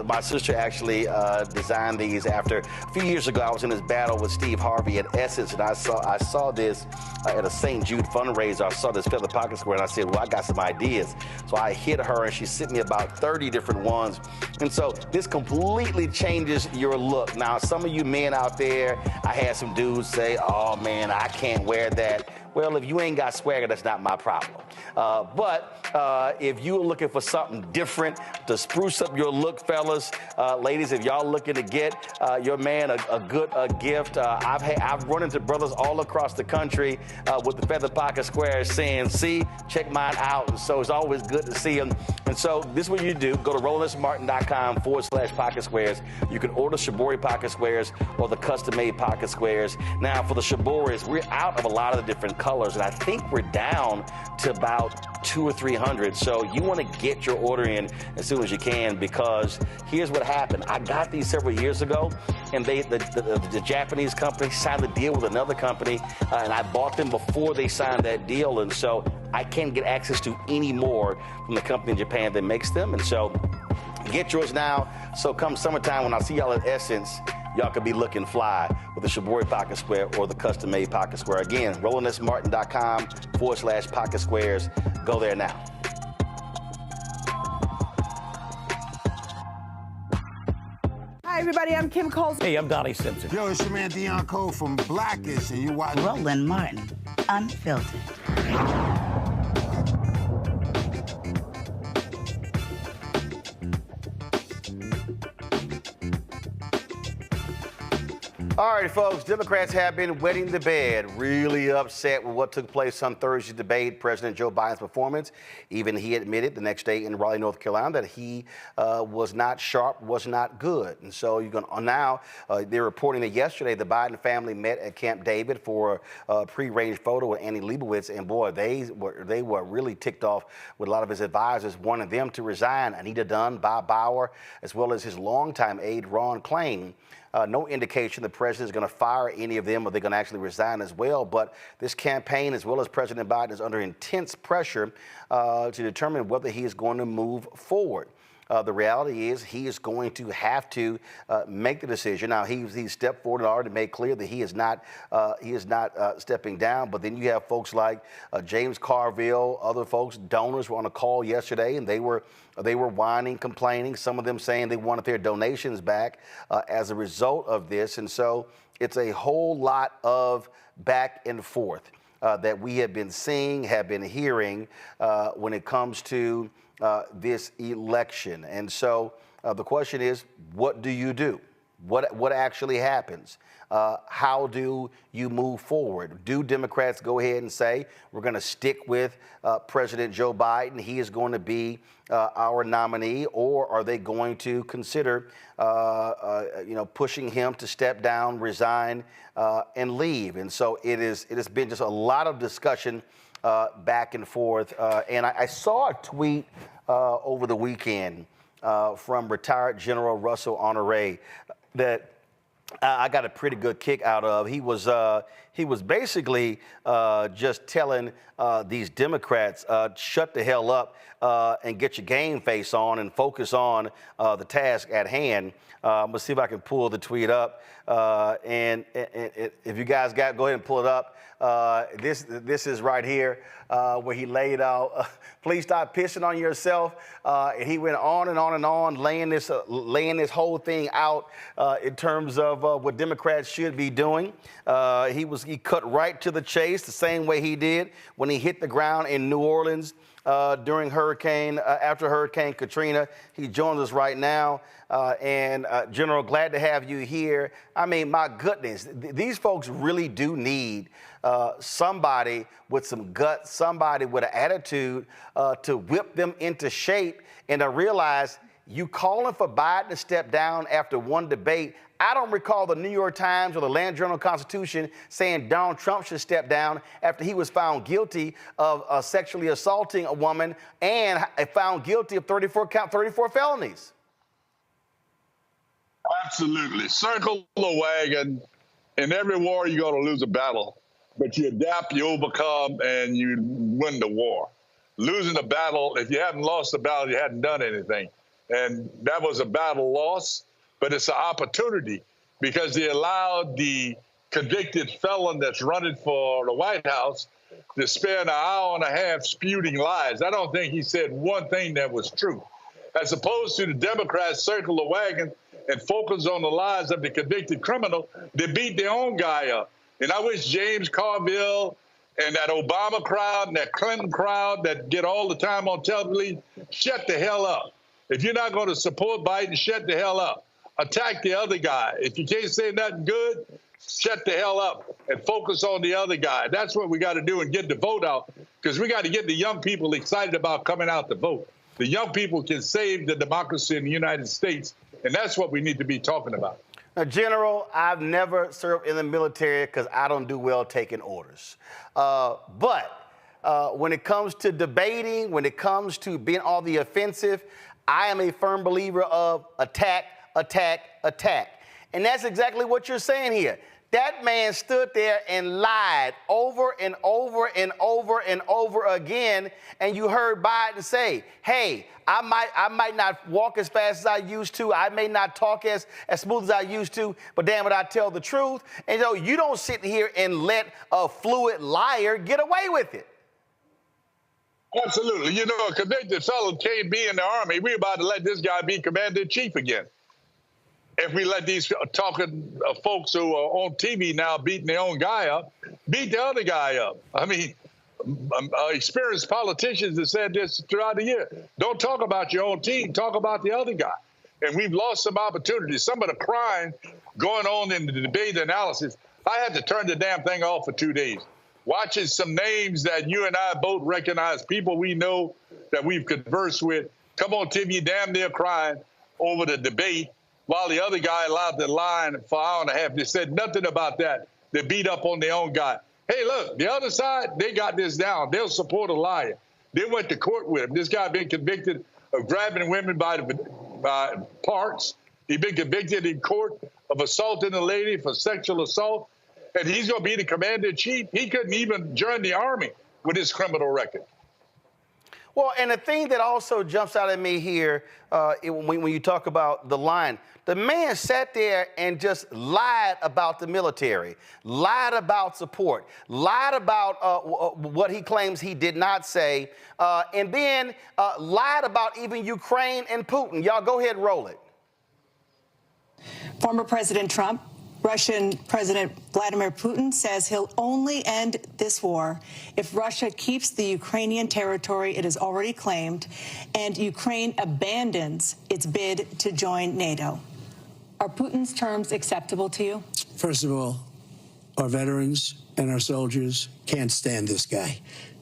My sister actually designed these after a few years ago. I was in this battle with Steve Harvey at Essence, and I saw this at a St. Jude fundraiser. I saw this feather pocket square, and I said, well, I got some ideas. So I hit her, and she sent me about 30 different ones. And so this completely changes your look. Now, some of you men out there, I had some dudes say, oh, man, I can't wear that. Well, if you ain't got swagger, that's not my problem. But if you're looking for something different to spruce up your look, fellas, ladies, if y'all looking to get your man a good gift, I've run into brothers all across the country with the feather pocket squares saying, see, check mine out. And so it's always good to see them. And so this is what you do. Go to RolandSmartin.com/pocket squares. You can order Shibori pocket squares or the custom-made pocket squares. Now, for the Shiboris, we're out of a lot of the different colors, and I think we're down to about 200 or 300. So you want to get your order in as soon as you can, because here's what happened. I got these several years ago, and the Japanese company signed a deal with another company, and I bought them before they signed that deal, and so I can't get access to any more from the company in Japan that makes them. And so get yours now. So come summertime, when I see y'all at Essence, y'all could be looking fly with the Shibori pocket square or the custom-made pocket square. Again, RolandSmartin.com/pocket squares. Go there now. Hi, everybody. I'm Kim Coles. Hey, I'm Donnie Simpson. Yo, it's your man Dion Cole from Blackish, and you watch Roland Martin, Unfiltered. All right, folks, Democrats have been wetting the bed, really upset with what took place on Thursday's debate, President Joe Biden's performance. Even he admitted the next day in Raleigh, North Carolina, that he was not sharp, was not good. And so you're going to now, they're reporting that yesterday the Biden family met at Camp David for a pre-arranged photo with Annie Leibovitz, and boy, they were really ticked off with a lot of his advisors wanting them to resign. Anita Dunn, Bob Bauer, as well as his longtime aide, Ron Klain. No indication the president is going to fire any of them, or they're going to actually resign as well. But this campaign, as well as President Biden, is under intense pressure to determine whether he is going to move forward. The reality is he is going to have to make the decision. Now, he stepped forward and already made clear that he is not stepping down. But then you have folks like James Carville, other folks, donors were on a call yesterday, and they were whining, complaining, some of them saying they wanted their donations back as a result of this. And so it's a whole lot of back and forth that we have been seeing, have been hearing when it comes to this election. And so the question is, what do you do? What actually happens? How do you move forward? Do Democrats go ahead and say, we're going to stick with President Joe Biden, he is going to be our nominee, or are they going to consider pushing him to step down, resign, and leave? And so it has been just a lot of discussion back and forth. And I saw a tweet over the weekend from retired General Russel Honoré that I got a pretty good kick out of. He was basically just telling these Democrats, shut the hell up and get your game face on and focus on the task at hand. I'm gonna see if I can pull the tweet up. And if you guys go ahead and pull it up. This is right here where he laid out, please stop pissing on yourself. And he went on and on and on, laying this whole thing out in terms of what Democrats should be doing. He cut right to the chase, the same way he did when he hit the ground in New Orleans during after Hurricane Katrina. He joins us right now. And General, glad to have you here. I mean, my goodness, these folks really do need somebody with some guts, somebody with an attitude to whip them into shape and to realize you calling for Biden to step down after one debate. I don't recall the New York Times or the Land Journal-Constitution saying Donald Trump should step down after he was found guilty of sexually assaulting a woman and found guilty of 34 felonies. Absolutely. Circle the wagon. In every war, you're going to lose a battle. But you adapt, you overcome, and you win the war. Losing a battle, if you haven't lost the battle, you hadn't done anything. And that was a battle loss, but it's an opportunity because they allowed the convicted felon that's running for the White House to spend an hour and a half spewing lies. I don't think he said one thing that was true. As opposed to the Democrats circle the wagon and focus on the lies of the convicted criminal, they beat their own guy up. And I wish James Carville and that Obama crowd and that Clinton crowd that get all the time on television, shut the hell up. If you're not going to support Biden, shut the hell up. Attack the other guy. If you can't say nothing good, shut the hell up and focus on the other guy. That's what we got to do and get the vote out, because we got to get the young people excited about coming out to vote. The young people can save the democracy in the United States, and that's what we need to be talking about. Now, General, I've never served in the military because I don't do well taking orders. But when it comes to debating, when it comes to being on the offensive, I am a firm believer of attack, attack, attack. And that's exactly what you're saying here. That man stood there and lied over and over and over and over again, and you heard Biden say, hey, I might not walk as fast as I used to, I may not talk as smooth as I used to, but damn it, I tell the truth. And so you don't sit here and let a fluid liar get away with it. Absolutely. You know, a convicted felon can't be in the Army. We're about to let this guy be commander-in-chief again. If we let these talking folks who are on TV now beating their own guy up, beat the other guy up. I mean, experienced politicians have said this throughout the year. Don't talk about your own team, talk about the other guy. And we've lost some opportunities. Some of the crime going on in the debate analysis, I had to turn the damn thing off for 2 days. Watching some names that you and I both recognize, people we know that we've conversed with, come on TV damn near crying over the debate, while the other guy allowed the line for an hour and a half. They said nothing about that. They beat up on their own guy. Hey, look, the other side, they got this down. They'll support a liar. They went to court with him. This guy been convicted of grabbing women by the parts. He's been convicted in court of assaulting a lady for sexual assault. And he's going to be the commander-in-chief. He couldn't even join the Army with his criminal record. Well, and the thing that also jumps out at me here, when you talk about the line, the man sat there and just lied about the military, lied about support, lied about what he claims he did not say, and then lied about even Ukraine and Putin. Y'all go ahead and roll it. Former President Trump, Russian President Vladimir Putin says he'll only end this war if Russia keeps the Ukrainian territory it has already claimed and Ukraine abandons its bid to join NATO. Are Putin's terms acceptable to you? First of all, our veterans and our soldiers can't stand this guy.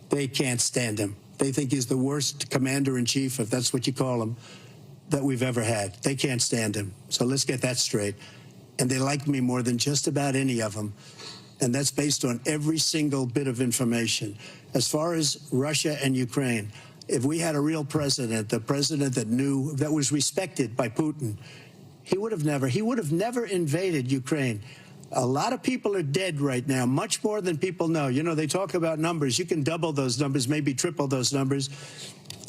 They can't stand him. They think he's the worst commander-in-chief, if that's what you call him, that we've ever had. They can't stand him. So let's get that straight. And they like me more than just about any of them. And that's based on every single bit of information. As far as Russia and Ukraine, if we had a real president, the president that knew, that was respected by Putin, he would have never invaded Ukraine. A lot of people are dead right now, much more than people know. You know, they talk about numbers. You can double those numbers, maybe triple those numbers.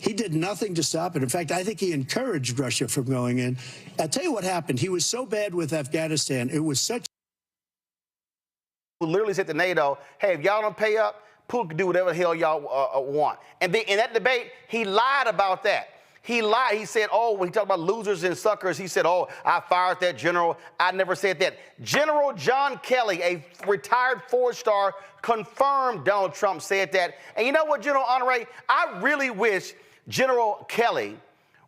He did nothing to stop it. In fact, I think he encouraged Russia from going in. I'll tell you what happened. He was so bad with Afghanistan. It was such. Who literally said to NATO, hey, if y'all don't pay up, Putin can do whatever the hell y'all want. And then in that debate, he lied about that. He lied. He said, oh, when he talked about losers and suckers, he said, oh, I fired that general. I never said that. General John Kelly, a retired four-star, confirmed Donald Trump said that. And you know what, General Honoré? I really wish General Kelly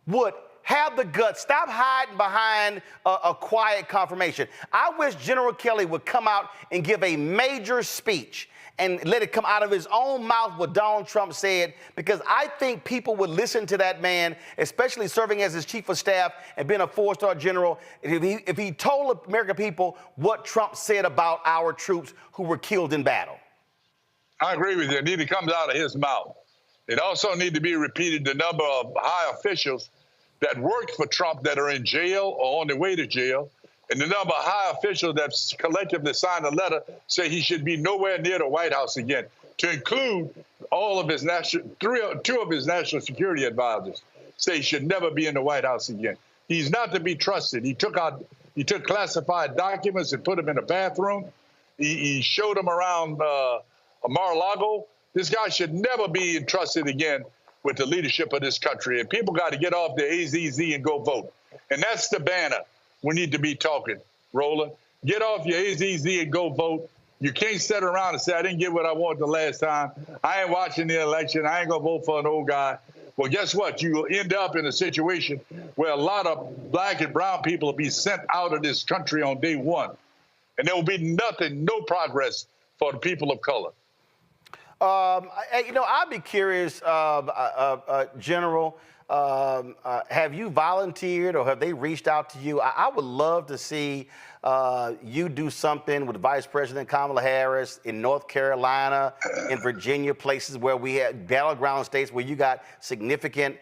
would have the guts, stop hiding behind a quiet confirmation. I wish General Kelly would come out and give a major speech and let it come out of his own mouth what Donald Trump said, because I think people would listen to that man, especially serving as his chief of staff and being a four-star general, if he told American people what Trump said about our troops who were killed in battle. I agree with you. It needs to come out of his mouth. It also needs to be repeated the number of high officials that worked for Trump that are in jail or on their way to jail, And the number of high officials that collectively signed a letter say he should be nowhere near the White House again, to include all of his two of his national security advisors say he should never be in the White House again. He's not to be trusted. He took classified documents and put them in a bathroom. He showed them around Mar-a-Lago. This guy should never be entrusted again with the leadership of this country. And people got to get off their AZZ and go vote. And that's the banner we need to be talking, Roland. Get off your AZZ and go vote. You can't sit around and say, I didn't get what I wanted the last time. I ain't watching the election. I ain't going to vote for an old guy. Well, guess what? You will end up in a situation where a lot of black and brown people will be sent out of this country on day one. And there will be nothing, no progress for the people of color. I'd be curious, General, have you volunteered or have they reached out to you? I would love to see you do something with Vice President Kamala Harris in North Carolina, in Virginia, places where we have battleground states where you got significant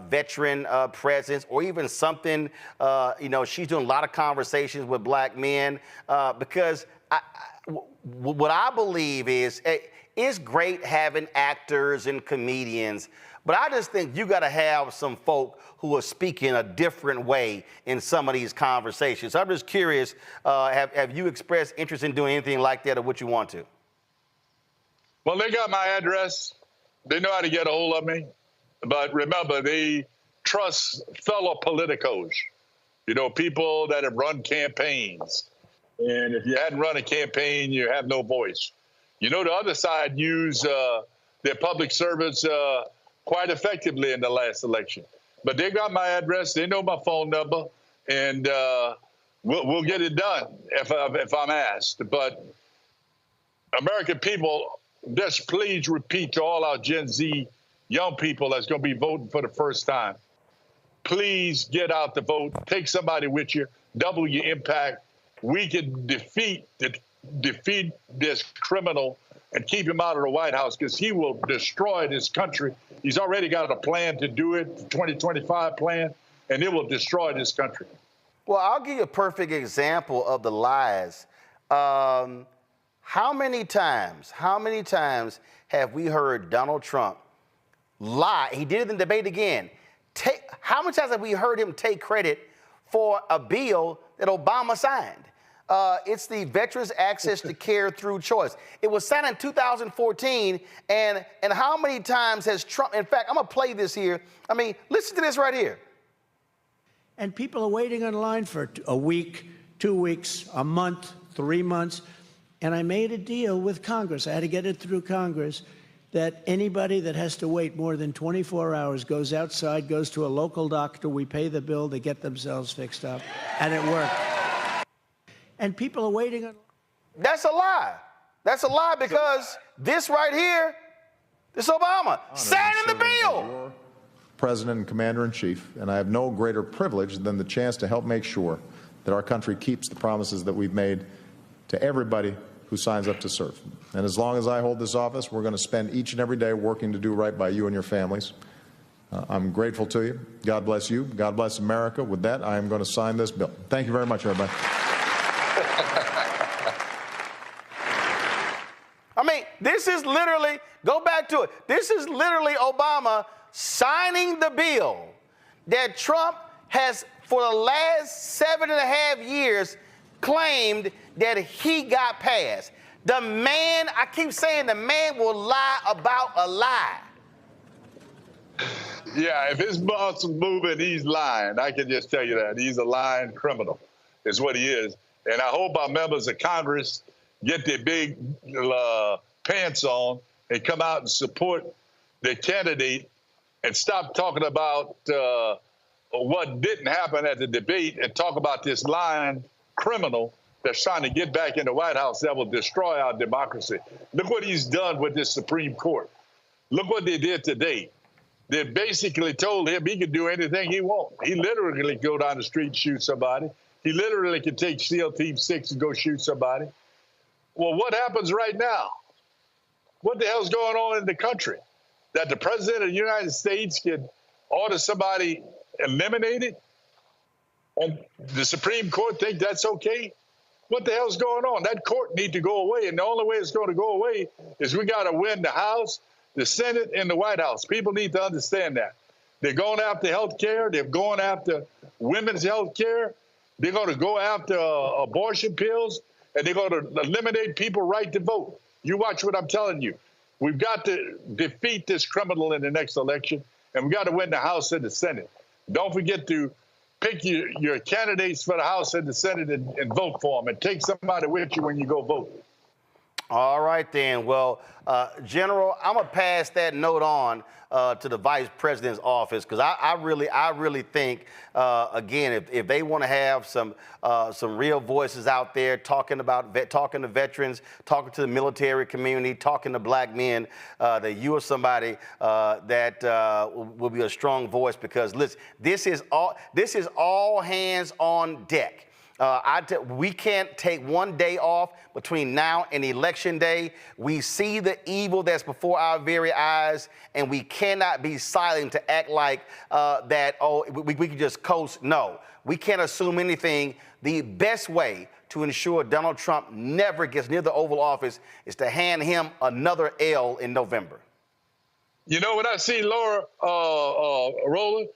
veteran presence, or even something, she's doing a lot of conversations with black men, because what I believe is it's great having actors and comedians, but I just think you got to have some folk who are speaking a different way in some of these conversations. So I'm just curious, have you expressed interest in doing anything like that, or what you want to? Well, they got my address. They know how to get a hold of me. But remember, they trust fellow politicos, people that have run campaigns. And if you hadn't run a campaign, you have no voice. The other side used their public servants quite effectively in the last election. But they got my address, they know my phone number, and we'll get it done if I'm asked. But American people, just please repeat to all our Gen Z young people that's going to be voting for the first time, please get out the vote, take somebody with you, double your impact. We can defeat this criminal and keep him out of the White House, because he will destroy this country. He's already got a plan to do it, the 2025 plan, and it will destroy this country. Well, I'll give you a perfect example of the lies. How many times have we heard Donald Trump lie? He did it in the debate again. How many times have we heard him take credit for a bill that Obama signed? It's the Veterans Access to Care Through Choice. It was signed in 2014, and how many times has Trump, in fact, I'm going to play this here. I mean, listen to this right here. And people are waiting on line for a week, 2 weeks, a month, 3 months. And I made a deal with Congress. I had to get it through Congress that anybody that has to wait more than 24 hours goes outside, goes to a local doctor, we pay the bill, they get themselves fixed up, and it worked. And people are waiting on. That's a lie. That's a lie, because this right here, this Obama signing the bill. President and Commander-in-Chief, and I have no greater privilege than the chance to help make sure that our country keeps the promises that we've made to everybody who signs up to serve. And as long as I hold this office, we're going to spend each and every day working to do right by you and your families. I'm grateful to you. God bless you. God bless America. With that, I am going to sign this bill. Thank you very much, everybody. I mean, this is literally, go back to it. This is literally Obama signing the bill that Trump has, for the last 7.5 years, claimed that he got passed. The man, I keep saying, the man will lie about a lie. Yeah, if his mouth's moving, he's lying. I can just tell you that. He's a lying criminal, is what he is. And I hope our members of Congress get their big pants on and come out and support their candidate and stop talking about what didn't happen at the debate and talk about this lying criminal that's trying to get back in the White House that will destroy our democracy. Look what he's done with this Supreme Court. Look what they did today. They basically told him he could do anything he wants. He literally could go down the street and shoot somebody. He literally could take SEAL Team 6 and go shoot somebody. Well, what happens right now? What the hell's going on in the country? That the President of the United States could order somebody eliminated? And the Supreme Court think that's okay? What the hell's going on? That court need to go away, and the only way it's going to go away is we got to win the House, the Senate, and the White House. People need to understand that. They're going after health care. They're going after women's health care. They're going to go after abortion pills, and they're going to eliminate people's right to vote. You watch what I'm telling you. We've got to defeat this criminal in the next election, and we got to win the House and the Senate. Don't forget to pick your candidates for the House and the Senate and vote for them, and take somebody with you when you go vote. All right, then. Well, General, I'm going to pass that note on to the Vice President's office, because I really think, again, if they want to have some real voices out there talking to veterans, talking to the military community, talking to black men, that you are somebody that will be a strong voice, because listen, this is all hands on deck. We can't take one day off between now and Election Day. We see the evil that's before our very eyes, and we cannot be silent to act like we can just coast. No, we can't assume anything. The best way to ensure Donald Trump never gets near the Oval Office is to hand him another L in November. You know what I see, Laura, Roland,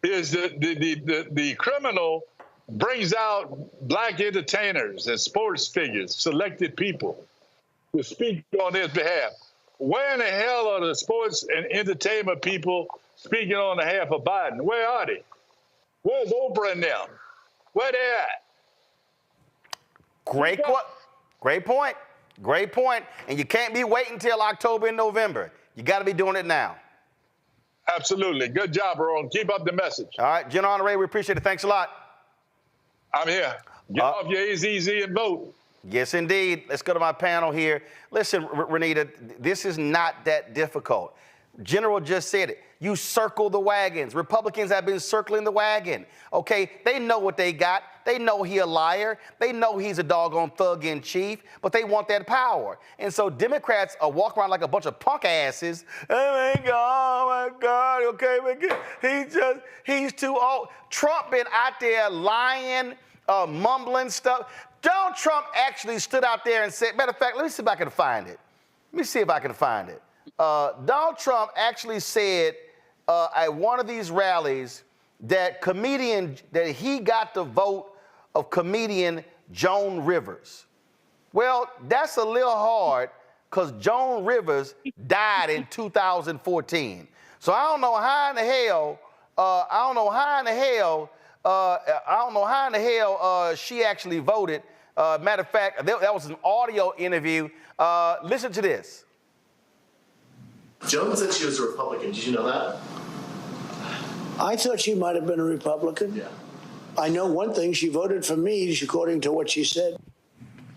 is the criminal brings out black entertainers and sports figures, selected people, to speak on his behalf. Where in the hell are the sports and entertainment people speaking on behalf of Biden? Where are they? Where's Oprah and them? Where they at? Great point. Great point. And you can't be waiting until October and November. You got to be doing it now. Absolutely. Good job, Roland. Keep up the message. All right, General Honoré, we appreciate it. Thanks a lot. I'm here. Get off your AZZ and vote. Yes, indeed. Let's go to my panel here. Listen, Renita, this is not that difficult. General just said it. You circle the wagons. Republicans have been circling the wagon. Okay, they know what they got. They know he a liar. They know he's a doggone thug in chief, but they want that power. And so Democrats are walking around like a bunch of punk asses. Oh my God, okay, he's too old. Trump been out there lying, mumbling stuff. Donald Trump actually stood out there and said, matter of fact, let me see if I can find it. Donald Trump actually said at one of these rallies that he got the vote of comedian Joan Rivers. Well, that's a little hard, because Joan Rivers died in 2014. So I don't know how in the hell she actually voted. Matter of fact, that was an audio interview. Listen to this. Joan said she was a Republican. Did you know that? I thought she might have been a Republican. Yeah. I know one thing, she voted for me, according to what she said.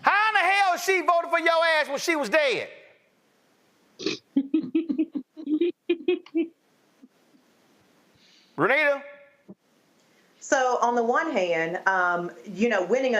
How in the hell she voted for your ass when she was dead? Renita? So on the one hand, winning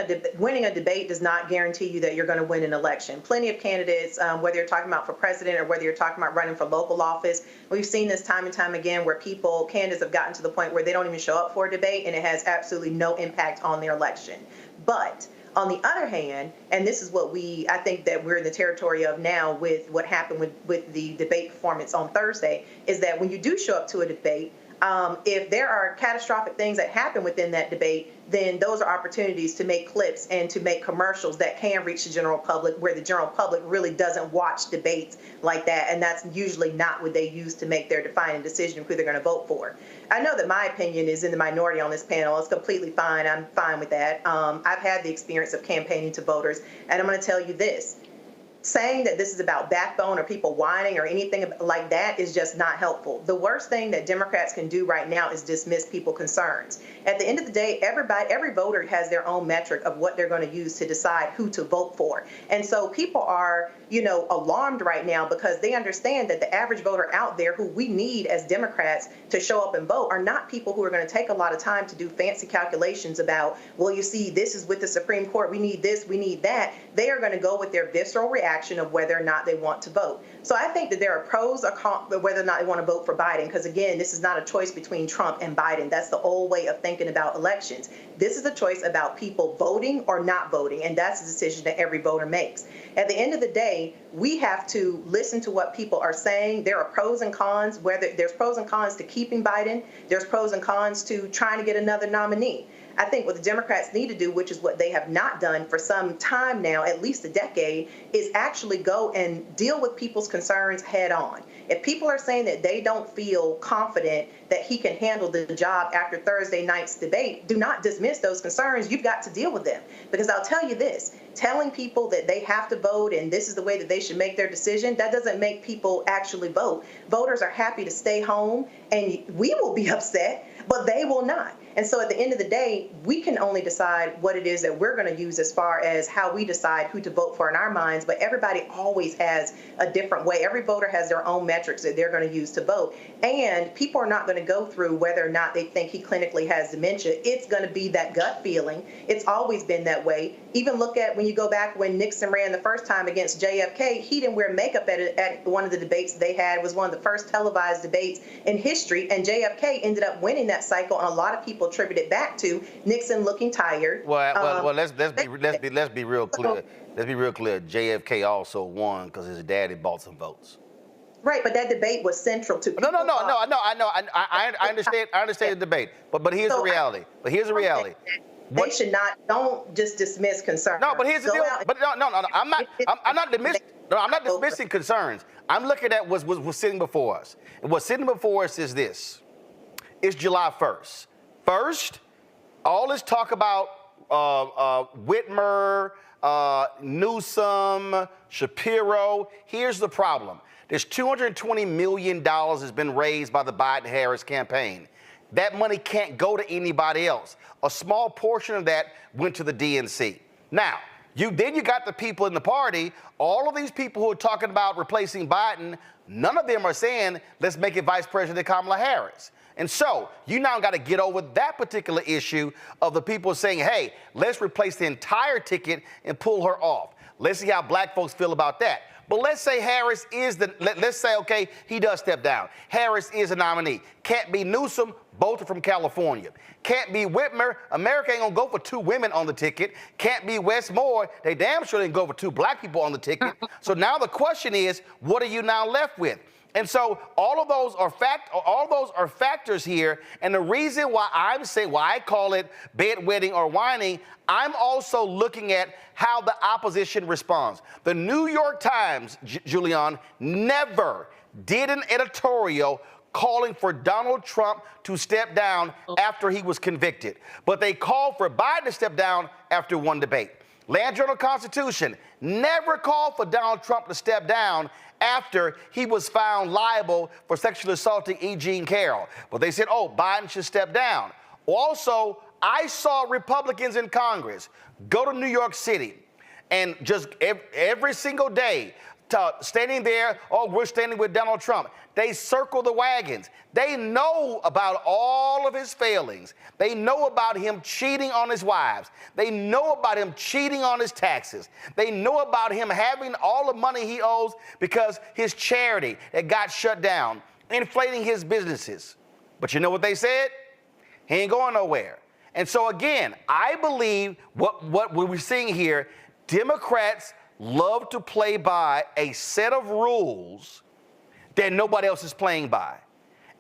a debate does not guarantee you that you're going to win an election. Plenty of candidates, whether you're talking about for president or whether you're talking about running for local office, we've seen this time and time again where candidates have gotten to the point where they don't even show up for a debate, and it has absolutely no impact on their election. But on the other hand, and this is what I think that we're in the territory of now with what happened with the debate performance on Thursday, is that when you do show up to a debate, if there are catastrophic things that happen within that debate, then those are opportunities to make clips and to make commercials that can reach the general public, where the general public really doesn't watch debates like that. And that's usually not what they use to make their defining decision of who they're going to vote for. I know that my opinion is in the minority on this panel. It's completely fine. I'm fine with that. I've had the experience of campaigning to voters, and I'm going to tell you this. Saying that this is about backbone or people whining or anything like that is just not helpful. The worst thing that Democrats can do right now is dismiss people's concerns. At the end of the day, every voter has their own metric of what they're going to use to decide who to vote for. And so people are, alarmed right now because they understand that the average voter out there who we need as Democrats to show up and vote are not people who are going to take a lot of time to do fancy calculations about, well, you see, this is with the Supreme Court. We need this, we need that. They are going to go with their visceral reaction of whether or not they want to vote. So I think that there are pros or cons, whether or not they want to vote for Biden, because again, this is not a choice between Trump and Biden. That's the old way of thinking about elections. This is a choice about people voting or not voting, and that's a decision that every voter makes. At the end of the day, we have to listen to what people are saying. There are pros and cons, whether there's pros and cons to keeping Biden, there's pros and cons to trying to get another nominee. I think what the Democrats need to do, which is what they have not done for some time now, at least a decade, is actually go and deal with people's concerns head on. If people are saying that they don't feel confident that he can handle the job after Thursday night's debate, do not dismiss those concerns. You've got to deal with them. Because I'll tell you this, telling people that they have to vote and this is the way that they should make their decision, that doesn't make people actually vote. Voters are happy to stay home, and we will be upset, but they will not. And so at the end of the day, we can only decide what it is that we're going to use as far as how we decide who to vote for in our minds. But everybody always has a different way. Every voter has their own metrics that they're going to use to vote. And people are not going to go through whether or not they think he clinically has dementia. It's going to be that gut feeling. It's always been that way. Even look at when you go back when Nixon ran the first time against JFK, he didn't wear makeup at one of the debates they had. It was one of the first televised debates in history. And JFK ended up winning that cycle. And a lot of people attribute it back to Nixon looking tired. Well, let's be real clear. Let's be real clear. JFK also won because his daddy bought some votes. Right, but that debate was central to. No. I understand the debate, but here's the reality. They should not. Don't just dismiss concerns. No, but here's the deal. But no. I'm not dismissing concerns. I'm looking at what's sitting before us. And what's sitting before us is this. It's July 1st. First, all this talk about Whitmer, Newsom, Shapiro. Here's the problem. There's $220 million has been raised by the Biden-Harris campaign. That money can't go to anybody else. A small portion of that went to the DNC. Now, you got the people in the party, all of these people who are talking about replacing Biden, none of them are saying, let's make it Vice President Kamala Harris. And so you now got to get over that particular issue of the people saying, hey, let's replace the entire ticket and pull her off. Let's see how black folks feel about that. But let's say Harris is let's say, okay, he does step down. Harris is a nominee. Can't be Newsom, both are from California. Can't be Whitmer, America ain't gonna go for two women on the ticket. Can't be Westmore, they damn sure didn't go for two black people on the ticket. So now the question is, what are you now left with? And so all of those are factors here. And the reason why I call it bedwetting or whining, I'm also looking at how the opposition responds. The New York Times, Julian, never did an editorial calling for Donald Trump to step down after he was convicted. But they called for Biden to step down after one debate. Land Journal-Constitution never called for Donald Trump to step down after he was found liable for sexually assaulting E. Jean Carroll. But they said, oh, Biden should step down. Also, I saw Republicans in Congress go to New York City and just every single day standing there, oh, we're standing with Donald Trump. They circle the wagons. They know about all of his failings. They know about him cheating on his wives. They know about him cheating on his taxes. They know about him having all the money he owes because his charity that got shut down, inflating his businesses. But you know what they said? He ain't going nowhere. And so again, I believe what we're seeing here, Democrats love to play by a set of rules that nobody else is playing by.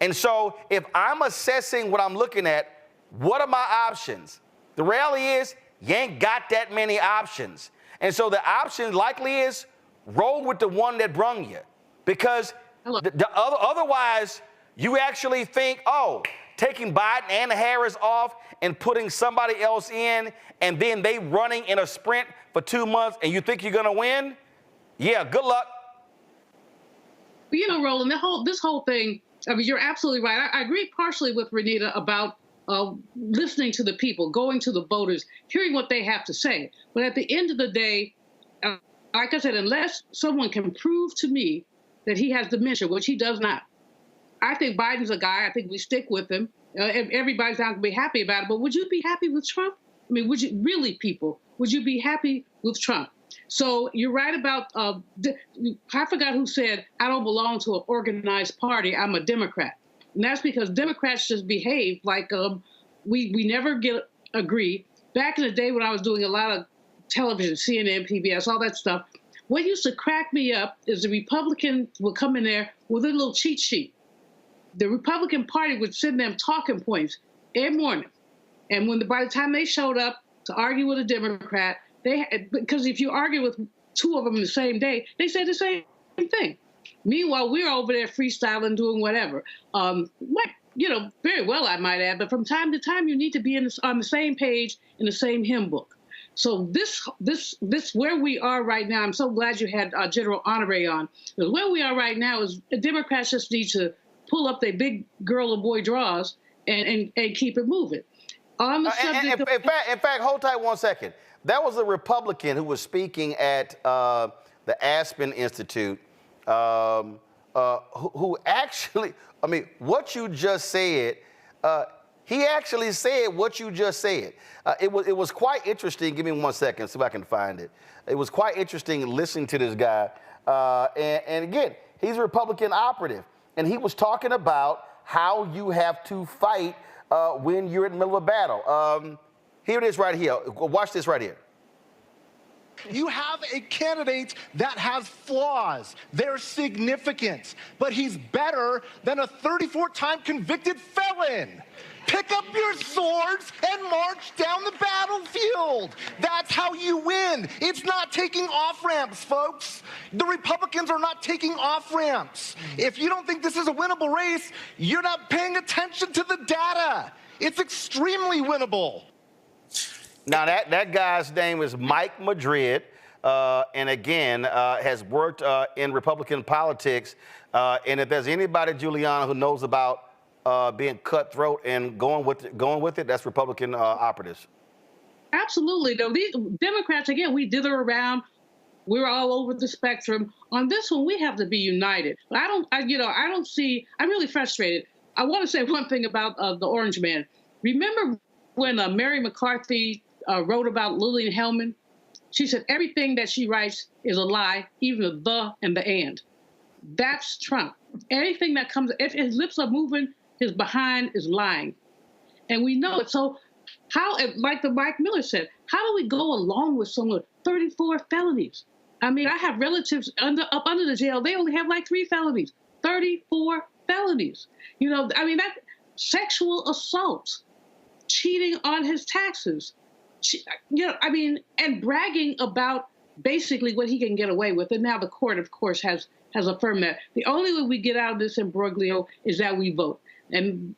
And so if I'm assessing what I'm looking at, what are my options? The reality is you ain't got that many options. And so the option likely is roll with the one that brung you. Because otherwise you actually think, oh, taking Biden and Harris off and putting somebody else in and then they running in a sprint for 2 months and you think you're gonna win? Yeah, good luck. But you know, Roland, this whole thing, I mean, you're absolutely right. I agree partially with Renita about listening to the people, going to the voters, hearing what they have to say. But at the end of the day, like I said, unless someone can prove to me that he has dementia, which he does not, I think Biden's a guy, I think we stick with him. Everybody's not going to be happy about it. But would you be happy with Trump? I mean, would you really, people, would you be happy with Trump? So you're right about, I forgot who said, I don't belong to an organized party, I'm a Democrat. And that's because Democrats just behave like we never agree. Back in the day when I was doing a lot of television, CNN, PBS, all that stuff, what used to crack me up is the Republican would come in there with a little cheat sheet. The Republican Party would send them talking points every morning. And by the time they showed up to argue with a Democrat, because if you argue with two of them the same day, they say the same thing. Meanwhile, we're over there freestyling, doing whatever. Very well, I might add, but from time to time, you need to be on the same page in the same hymn book. So this where we are right now, I'm so glad you had General Honoré on. Because where we are right now is the Democrats just need to pull up their big girl or boy draws and keep it moving. On the subject in fact, hold tight 1 second. That was a Republican who was speaking at the Aspen Institute, who actually, what you just said, he actually said what you just said. It was quite interesting. Give me 1 second, see if I can find it. It was quite interesting listening to this guy. And again, he's a Republican operative. And he was talking about how you have to fight when you're in the middle of a battle. Here it is right here. Watch this right here. You have a candidate that has flaws. They're significant. But he's better than a 34-time convicted felon. Pick up your swords and march down the battlefield. That's how you win. It's not taking off-ramps, folks. The Republicans are not taking off-ramps. If you don't think this is a winnable race, you're not paying attention to the data. It's extremely winnable. Now, that guy's name is Mike Madrid, and again, has worked in Republican politics. And if there's anybody, Juliana, who knows about being cutthroat and going with it, that's Republican operatives. Absolutely. No, these Democrats, again, we dither around. We're all over the spectrum. On this one, we have to be united. But I don't see, I'm really frustrated. I want to say one thing about the Orange Man. Remember when Mary McCarthy wrote about Lillian Hellman? She said everything that she writes is a lie, even the and the and. That's Trump. Anything that comes, if his lips are moving, his behind is lying. And we know it. So how, like the Mike Miller said, how do we go along with someone with 34 felonies? I mean, I have relatives up under the jail. They only have like 3 felonies, 34 felonies. That sexual assault, cheating on his taxes, and bragging about basically what he can get away with. And now the court, of course, has affirmed that. The only way we get out of this imbroglio is that we vote. And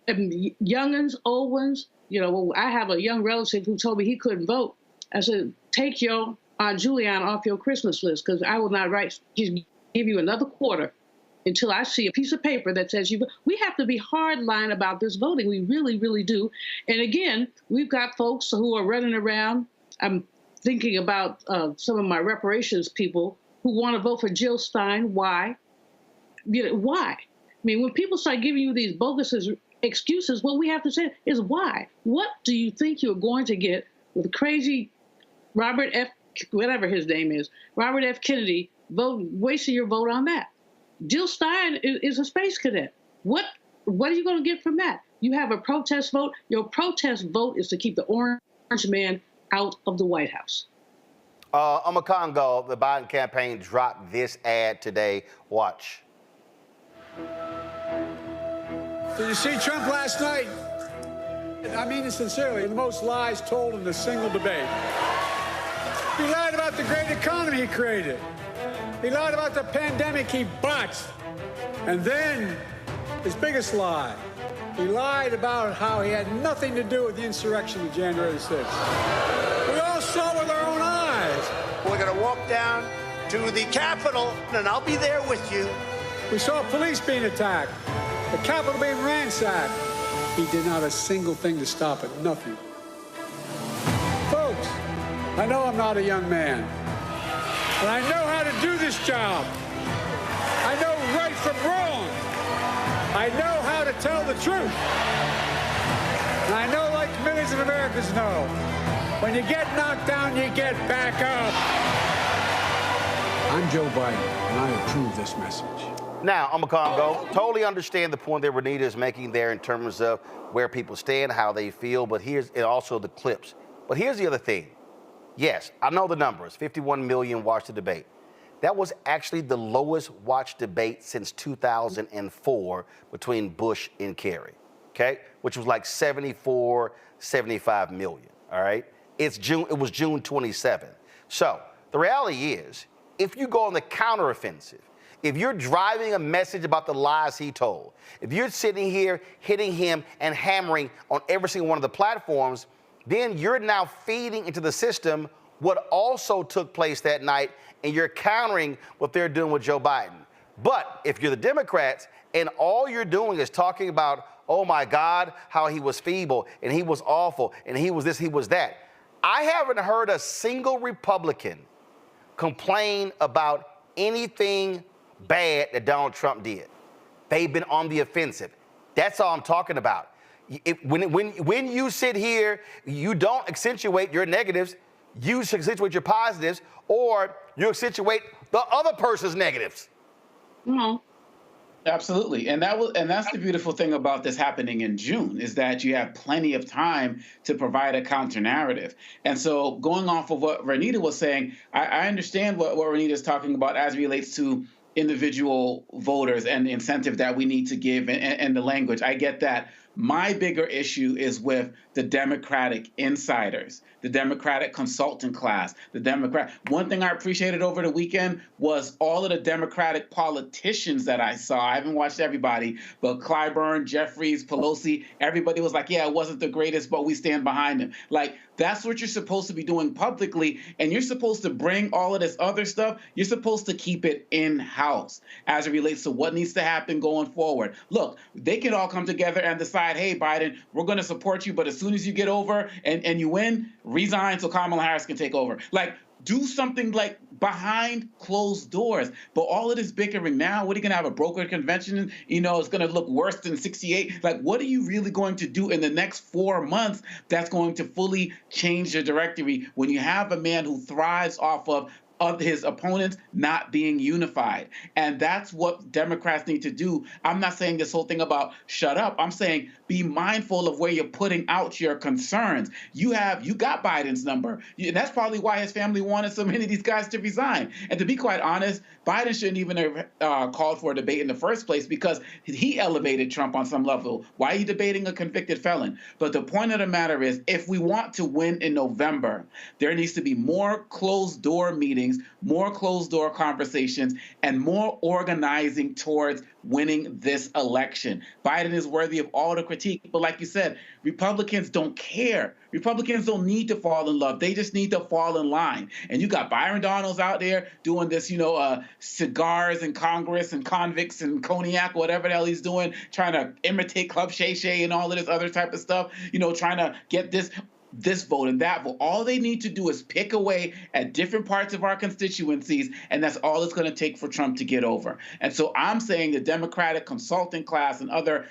young'uns, old ones, I have a young relative who told me he couldn't vote. I said, take your Aunt Juliana off your Christmas list, because I will not give you another quarter until I see a piece of paper that says you. We have to be hard line about this voting. We really, really do. And again, we've got folks who are running around. I'm thinking about some of my reparations people who want to vote for Jill Stein. Why? Why? I mean, when people start giving you these bogus excuses, what we have to say is why? What do you think you're going to get with crazy Robert F., whatever his name is, Robert F. Kennedy, wasting your vote on that? Jill Stein is a space cadet. What are you going to get from that? You have a protest vote. Your protest vote is to keep the Orange Man out of the White House. Congo, the Biden campaign dropped this ad today. Watch. Did you see Trump last night? I mean it sincerely, the most lies told in a single debate. He lied about the great economy he created. He lied about the pandemic he botched. And then, his biggest lie, he lied about how he had nothing to do with the insurrection of January 6th. We all saw with our own eyes. We're going to walk down to the Capitol, and I'll be there with you. We saw police being attacked, the Capitol being ransacked. He did not a single thing to stop it, nothing. Folks, I know I'm not a young man, but I know how to do this job. I know right from wrong. I know how to tell the truth. And I know, like millions of Americans know, when you get knocked down, you get back up. I'm Joe Biden, and I approve this message. Now, I'm a Congo. Totally understand the point that Renita is making there in terms of where people stand, how they feel, but here's and also the clips. But here's the other thing. Yes, I know the numbers. 51 million watched the debate. That was actually the lowest watched debate since 2004 between Bush and Kerry, okay? Which was like 74, 75 million, all right? It was June 27th. So the reality is, if you go on the counteroffensive, if you're driving a message about the lies he told, if you're sitting here hitting him and hammering on every single one of the platforms, then you're now feeding into the system what also took place that night, and you're countering what they're doing with Joe Biden. But if you're the Democrats and all you're doing is talking about, oh my God, how he was feeble and he was awful and he was this, he was that, I haven't heard a single Republican complain about anything bad that Donald Trump did. They've been on the offensive. That's all I'm talking about. When you sit here, you don't accentuate your negatives, you accentuate your positives, or you accentuate the other person's negatives. Mm-hmm. Absolutely. And that's the beautiful thing about this happening in June, is that you have plenty of time to provide a counter narrative. And so going off of what Renita was saying, I understand what Renita is talking about as it relates to individual voters and the incentive that we need to give and the language. I get that. My bigger issue is with the Democratic insiders, the Democratic consultant class, One thing I appreciated over the weekend was all of the Democratic politicians that I saw. I haven't watched everybody, but Clyburn, Jeffries, Pelosi, everybody was like, yeah, it wasn't the greatest, but we stand behind him. Like, that's what you're supposed to be doing publicly, and you're supposed to bring all of this other stuff. You're supposed to keep it in-house as it relates to what needs to happen going forward. Look, they can all come together and decide, hey, Biden, we're going to support you, but as soon as you get over and you win, resign so Kamala Harris can take over. Like, do something like behind closed doors. But all of this bickering now, what are you going to have, a broker convention? You know, it's going to look worse than 68. Like, what are you really going to do in the next 4 months that's going to fully change the directory when you have a man who thrives off of his opponents not being unified? And that's what Democrats need to do. I'm not saying this whole thing about shut up. I'm saying be mindful of where you're putting out your concerns. You got Biden's number. And that's probably why his family wanted so many of these guys to resign. And to be quite honest, Biden shouldn't even have called for a debate in the first place, because he elevated Trump on some level. Why are you debating a convicted felon? But the point of the matter is, if we want to win in November, there needs to be more closed door meetings, more closed door conversations, and more organizing towards winning this election. Biden is worthy of all the critique, but like you said, Republicans don't care. Republicans don't need to fall in love. They just need to fall in line. And you got Byron Donalds out there doing this, cigars in Congress and convicts and cognac, whatever the hell he's doing, trying to imitate Club Shay Shay and all of this other type of stuff, trying to get this vote and that vote. All they need to do is pick away at different parts of our constituencies, and that's all it's going to take for Trump to get over. And so I'm saying the Democratic consulting class and other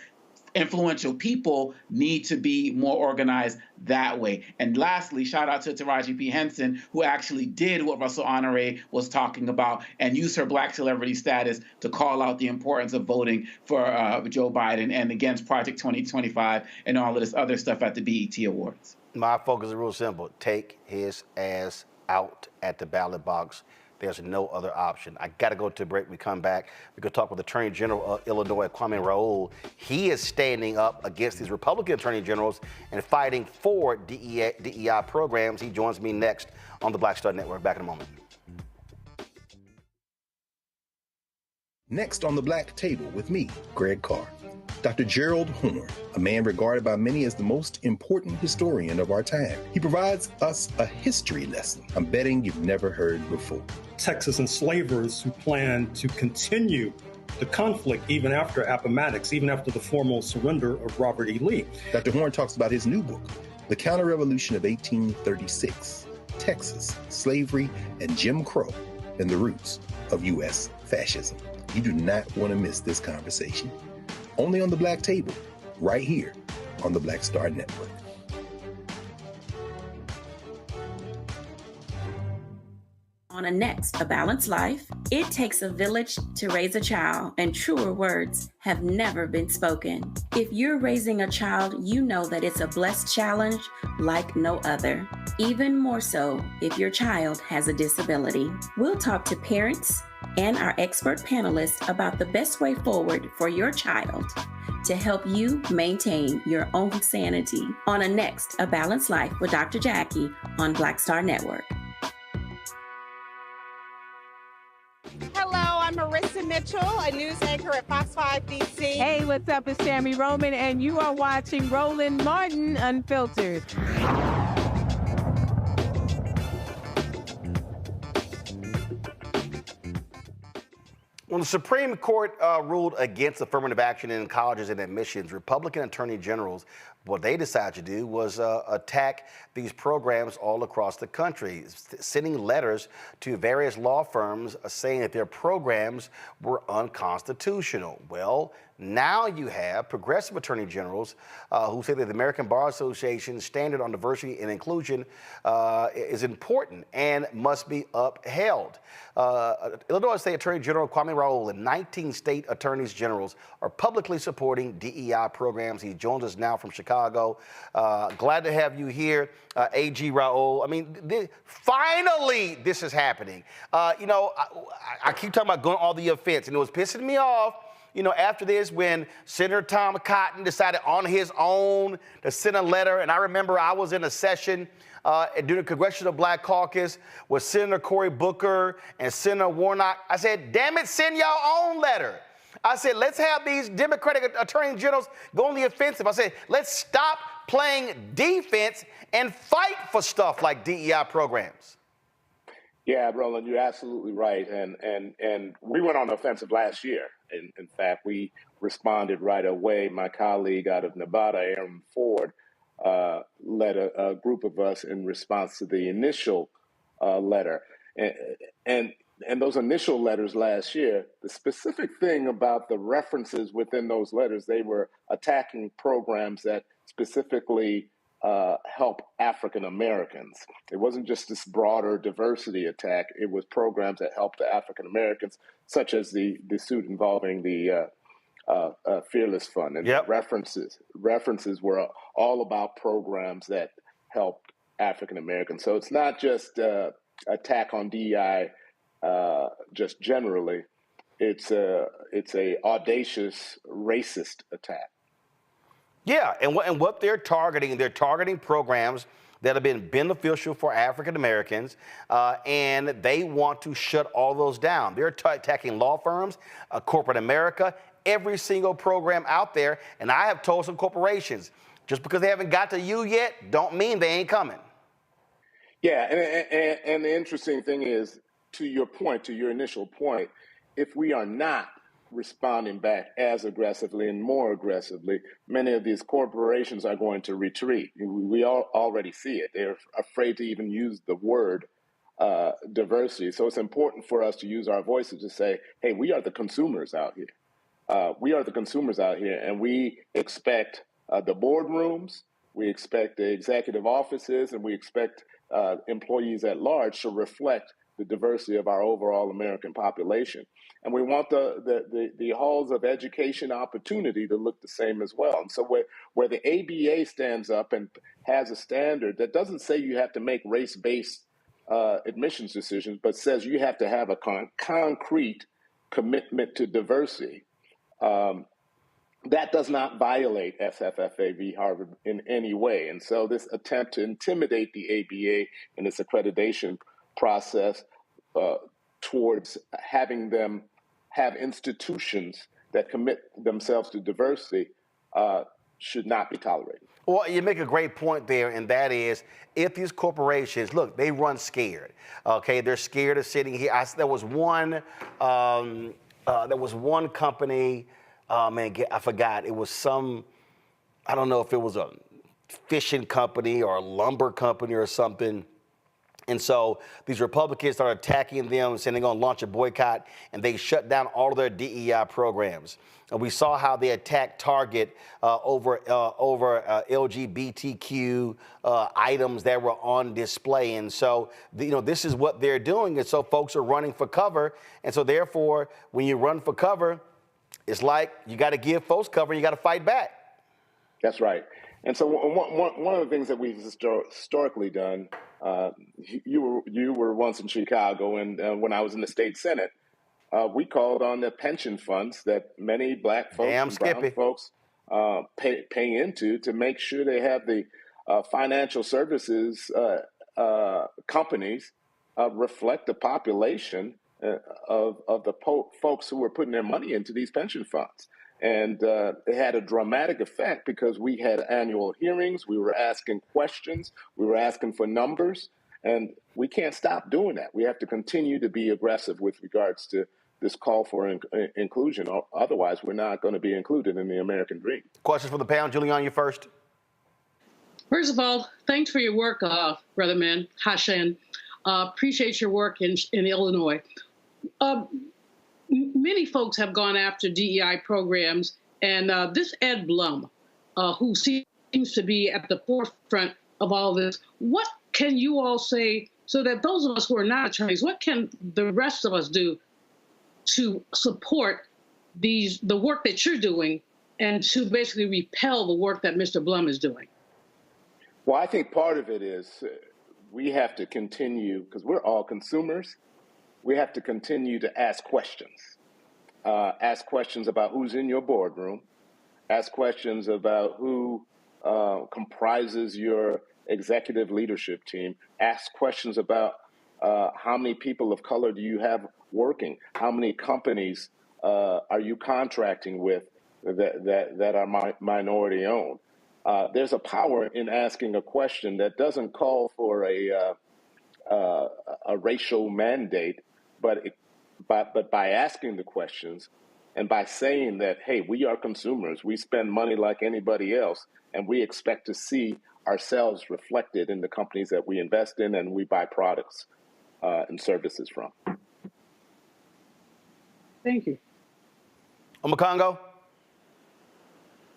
influential people need to be more organized that way. And lastly, shout out to Taraji P. Henson, who actually did what Russel Honoré was talking about and used her Black celebrity status to call out the importance of voting for Joe Biden and against Project 2025 and all of this other stuff at the BET Awards. My focus is real simple. Take his ass out at the ballot box. There's no other option. I got to go to a break. We come back. We could talk with Attorney General of Illinois, Kwame Raoul. He is standing up against these Republican attorney generals and fighting for DEI programs. He joins me next on the Black Star Network. Back in a moment. Next on the Black Table with me, Greg Carr. Dr. Gerald Honore, a man regarded by many as the most important historian of our time. He provides us a history lesson I'm betting you've never heard before. Texas enslavers who planned to continue the conflict even after Appomattox, even after the formal surrender of Robert E. Lee. Dr. Horne talks about his new book, The Counter-Revolution of 1836, Texas, Slavery, and Jim Crow, and the Roots of U.S. Fascism. You do not want to miss this conversation. Only on the Black Table, right here on the Black Star Network. On a next, A Balanced Life, it takes a village to raise a child, and truer words have never been spoken. If you're raising a child, you know that it's a blessed challenge like no other. Even more so if your child has a disability. We'll talk to parents and our expert panelists about the best way forward for your child to help you maintain your own sanity. On a next, A Balanced Life with Dr. Jackie on Black Star Network. Hello, I'm Marissa Mitchell, a news anchor at Fox 5 DC. Hey, what's up? It's Sammy Roman, and you are watching Roland Martin Unfiltered. When the Supreme Court ruled against affirmative action in colleges and admissions, Republican attorney generals, what they decided to do was attack these programs all across the country, sending letters to various law firms saying that their programs were unconstitutional. Well, now you have progressive attorney generals who say that the American Bar Association's standard on diversity and inclusion is important and must be upheld. Illinois State Attorney General Kwame Raoul and 19 state attorneys generals are publicly supporting DEI programs. He joins us now from Chicago. Glad to have you here, AG Raoul. I mean, finally this is happening. You know, I keep talking about going on the offense, and it was pissing me off, you know, after this when Senator Tom Cotton decided on his own to send a letter. And I remember I was in a session during the Congressional Black Caucus with Senator Cory Booker and Senator Warnock. I said, damn it, send your own letter. I said, let's have these Democratic attorney generals go on the offensive. I said, let's stop playing defense and fight for stuff like DEI programs. Yeah, Roland, you're absolutely right. And we went on the offensive last year. In fact, we responded right away. My colleague out of Nevada, Aaron Ford, led a group of us in response to the initial letter. And those initial letters last year, the specific thing about the references within those letters, they were attacking programs that specifically help African Americans. It wasn't just this broader diversity attack. It was programs that help the African Americans, such as the suit involving the Fearless Fund. And references were all about programs that helped African Americans. So it's not just attack on DEI just generally. It's a audacious racist attack. Yeah, and what they're targeting programs that have been beneficial for African Americans, and they want to shut all those down. They're attacking law firms, corporate America, every single program out there. And I have told some corporations, just because they haven't got to you yet, don't mean they ain't coming. Yeah, and the interesting thing is, to your point, to your initial point, if we are not responding back as aggressively and more aggressively, many of these corporations are going to retreat. We all already see it. They're afraid to even use the word diversity. So it's important for us to use our voices to say, hey, we are the consumers out here. We are the consumers out here, and we expect the boardrooms, we expect the executive offices, and we expect employees at large to reflect the diversity of our overall American population. And we want the halls of education opportunity to look the same as well. And so where the ABA stands up and has a standard that doesn't say you have to make race-based admissions decisions, but says you have to have a concrete commitment to diversity, that does not violate SFFA v. Harvard in any way. And so this attempt to intimidate the ABA in its accreditation process towards having them have institutions that commit themselves to diversity should not be tolerated. Well, you make a great point there, and that is, if these corporations, look, they run scared. Okay, they're scared of sitting here. There was one company. Man, I forgot. It was some. I don't know if it was a fishing company or a lumber company or something. And so these Republicans started attacking them, saying they're going to launch a boycott, and they shut down all of their DEI programs. And we saw how they attacked Target over LGBTQ items that were on display. And so, this is what they're doing. And so folks are running for cover. And so therefore, when you run for cover, it's like you got to give folks cover. You got to fight back. That's right. And so one of the things that we've historically done, you were once in Chicago, and when I was in the state Senate, we called on the pension funds that many black folks and brown folks pay into to make sure they have the financial services companies reflect the population of the folks who were putting their money into these pension funds. And it had a dramatic effect because we had annual hearings, we were asking questions, we were asking for numbers, and we can't stop doing that. We have to continue to be aggressive with regards to this call for inclusion. Otherwise, we're not going to be included in the American dream. Questions for the panel. Julian, you first. First of all, thanks for your work, Brother Man, Hashan. Appreciate your work in Illinois. Many folks have gone after DEI programs, and this Ed Blum, who seems to be at the forefront of all this, what can you all say so that those of us who are not attorneys, what can the rest of us do to support the work that you're doing and to basically repel the work that Mr. Blum is doing? Well, I think part of it is we have to continue, because we're all consumers, we have to continue to ask questions. Ask questions about who's in your boardroom. Ask questions about who comprises your executive leadership team. Ask questions about how many people of color do you have working? How many companies are you contracting with that are minority owned? There's a power in asking a question that doesn't call for a racial mandate, but by asking the questions and by saying that, hey, we are consumers, we spend money like anybody else, and we expect to see ourselves reflected in the companies that we invest in and we buy products and services from. Thank you. Omakongo.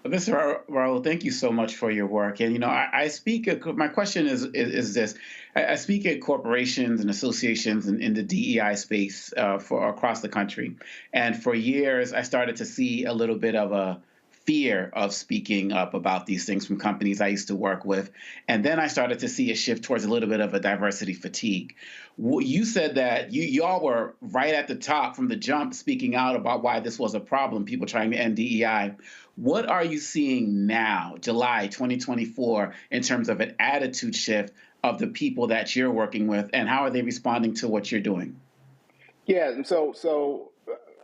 Mr. Raoul, thank you so much for your work. And, I speak, my question is this. I speak at corporations and associations in the DEI space for across the country. And for years, I started to see a little bit of a fear of speaking up about these things from companies I used to work with. And then I started to see a shift towards a little bit of a diversity fatigue. You said that y'all were right at the top from the jump speaking out about why this was a problem, people trying to end DEI. What are you seeing now, July 2024, in terms of an attitude shift of the people that you're working with, and how are they responding to what you're doing? Yeah, and so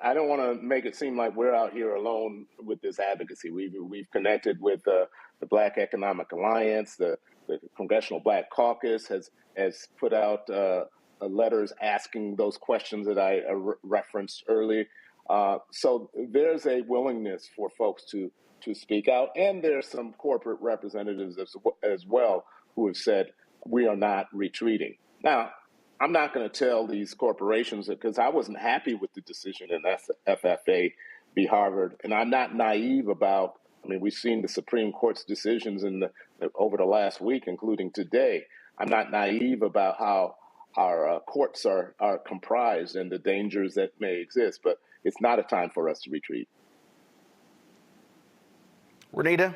I don't want to make it seem like we're out here alone with this advocacy. We've connected with the Black Economic Alliance. The Congressional Black Caucus has put out letters asking those questions that I referenced earlier. So there's a willingness for folks to speak out, and there's some corporate representatives as well who have said we are not retreating. Now, I'm not going to tell these corporations, because I wasn't happy with the decision in FFA v. Harvard, and I'm not naive about, we've seen the Supreme Court's decisions over the last week, including today. I'm not naive about how our courts are comprised and the dangers that may exist, but it's not a time for us to retreat. Renita?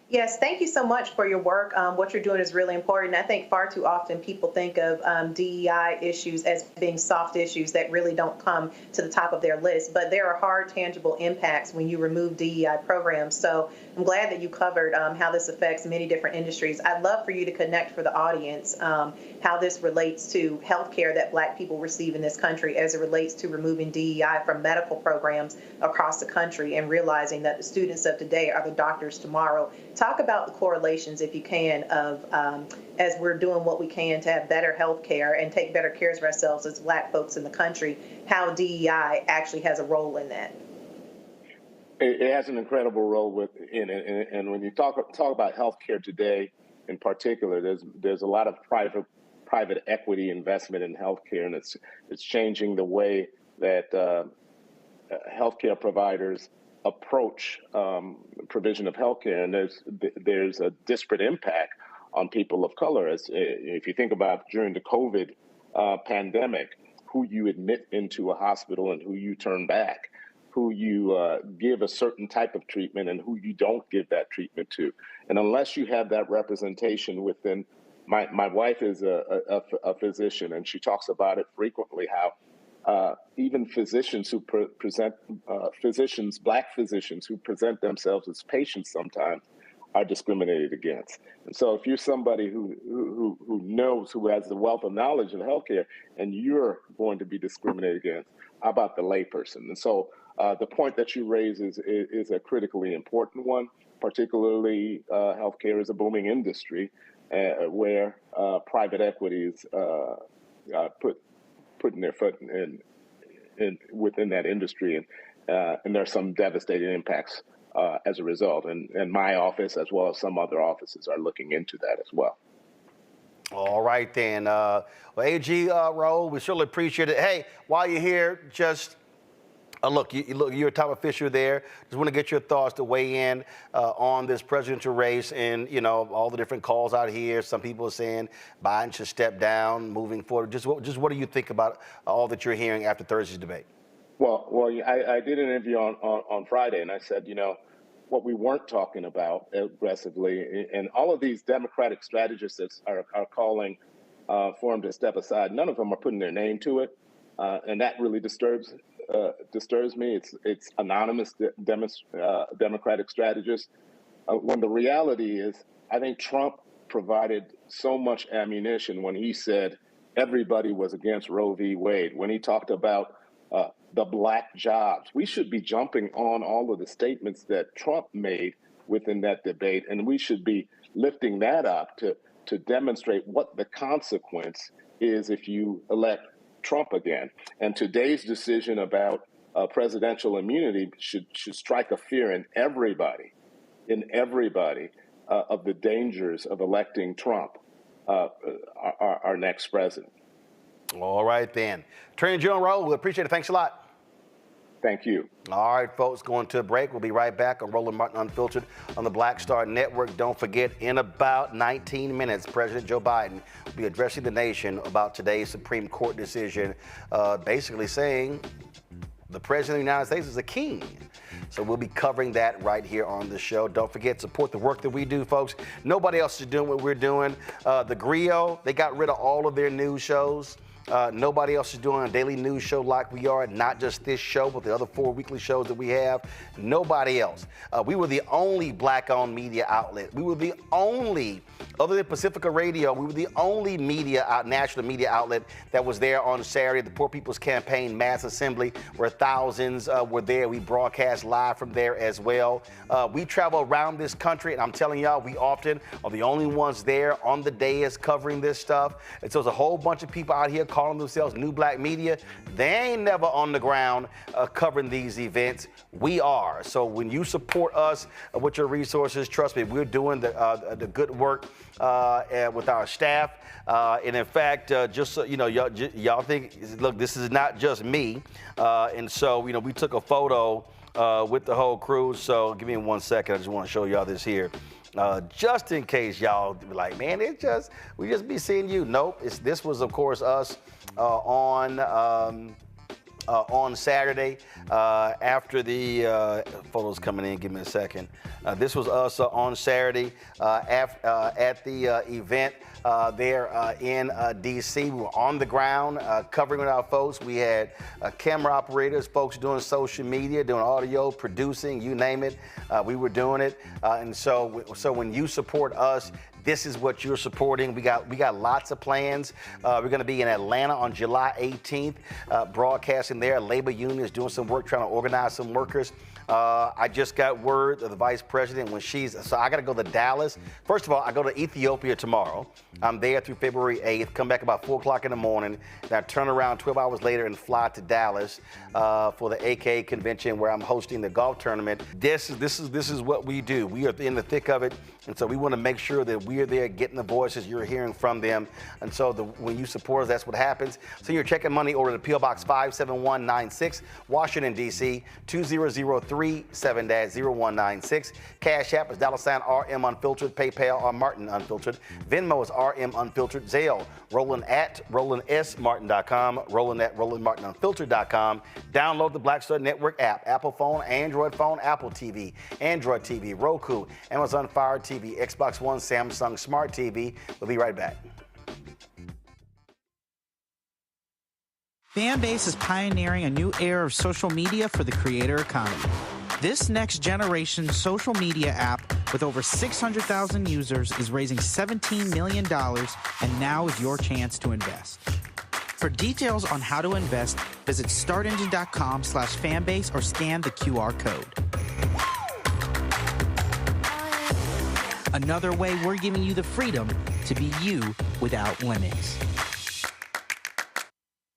Yes, thank you so much for your work. What you're doing is really important. I think far too often people think of DEI issues as being soft issues that really don't come to the top of their list, but there are hard, tangible impacts when you remove DEI programs. So I'm glad that you covered how this affects many different industries. I'd love for you to connect for the audience how this relates to health care that Black people receive in this country as it relates to removing DEI from medical programs across the country and realizing that the students of today are the doctors tomorrow. Talk about the correlations, if you can, of as we're doing what we can to have better health care and take better care of ourselves as Black folks in the country, how DEI actually has a role in that. It has an incredible role in it. And when you talk about health care today in particular, there's a lot of private private equity investment in healthcare, and it's changing the way that healthcare providers approach provision of healthcare, and there's a disparate impact on people of color. If you think about during the COVID pandemic, who you admit into a hospital and who you turn back, who you give a certain type of treatment and who you don't give that treatment to. And unless you have that representation within, my wife is a physician, and she talks about it frequently, how even physicians who Black physicians who present themselves as patients sometimes are discriminated against. And so if you're somebody who knows, who has the wealth of knowledge in healthcare, and you're going to be discriminated against, how about the layperson? And so the point that you raise is a critically important one. Particularly, healthcare is a booming industry where private equity is putting their foot in within that industry, and there's some devastating impacts as a result. And my office, as well as some other offices, are looking into that as well. All right, then. Well, AG Raoul, we certainly appreciate it. Hey, while you're here, just look, you're a top official there. Just want to get your thoughts to weigh in on this presidential race and, you know, all the different calls out here. Some people are saying Biden should step down moving forward. Just what do you think about all that you're hearing after Thursday's debate? Well, I did an interview on Friday, and I said, you know, what we weren't talking about aggressively, and all of these Democratic strategists are calling for him to step aside. None of them are putting their name to it, and that really disturbs me. It's anonymous Democratic strategists. When the reality is, I think Trump provided so much ammunition when he said everybody was against Roe v. Wade, when he talked about the black jobs. We should be jumping on all of the statements that Trump made within that debate, and we should be lifting that up to demonstrate what the consequence is if you elect Trump again. And today's decision about presidential immunity should strike a fear in everybody of the dangers of electing Trump, our next president. All right, then. Attorney General Raoul, we appreciate it. Thanks a lot. Thank you. All right, folks, going to a break. We'll be right back on Roland Martin Unfiltered on the Black Star Network. Don't forget, in about 19 minutes, President Joe Biden will be addressing the nation about today's Supreme Court decision, basically saying the President of the United States is a king. So we'll be covering that right here on the show. Don't forget, support the work that we do, folks. Nobody else is doing what we're doing. The Griot, they got rid of all of their news shows. Nobody else is doing a daily news show like we are, not just this show, but the other 4 weekly shows that we have. Nobody else. We were the only black-owned media outlet. We were the only, other than Pacifica Radio, we were the only national media outlet that was there on Saturday, the Poor People's Campaign Mass Assembly, where thousands were there. We broadcast live from there as well. We travel around this country, and I'm telling y'all, we often are the only ones there on the dais covering this stuff. And so there's a whole bunch of people out here calling themselves New Black Media. They ain't never on the ground covering these events. We are. So when you support us with your resources, trust me, we're doing the good work with our staff. And in fact, just so you know, y'all think, look, this is not just me. And so, you know, we took a photo with the whole crew. So give me 1 second. I just want to show y'all this here. Just in case y'all be like, man, we just be seeing you. Nope. This was, of course, us on Saturday after the photos coming in. Give me a second. This was us on Saturday at the event there in D.C. We were on the ground covering with our folks. We had camera operators, folks doing social media, doing audio, producing, you name it. We were doing it. And so when you support us, this is what you're supporting. We got lots of plans. We're going to be in Atlanta on July 18th, broadcasting there. Labor union is doing some work trying to organize some workers. I just got word of the vice president when so I got to go to Dallas. First of all, I go to Ethiopia tomorrow. I'm there through February 8th, come back about 4 o'clock in the morning, then I turn around 12 hours later and fly to Dallas for the AK convention where I'm hosting the golf tournament. This is what we do. We are in the thick of it, and so we want to make sure that we are there getting the voices, you're hearing from them, and so when you support us, that's what happens. So you're checking money order to P.O. Box 57196, Washington, D.C., 2037-0196. Cash App is $RM Unfiltered. PayPal or Martin Unfiltered. Venmo is RM Unfiltered. Zelle, Roland at RolandSMartin.com. Roland at RolandMartinUnfiltered.com. Download the Black Star Network app. Apple phone, Android phone, Apple TV, Android TV, Roku, Amazon Fire TV, Xbox One, Samsung Smart TV. We'll be right back. Fanbase is pioneering a new era of social media for the creator economy. This next generation social media app with over 600,000 users is raising $17 million, and now is your chance to invest. For details on how to invest, visit startengine.com/fanbase or scan the QR code. Another way we're giving you the freedom to be you without limits.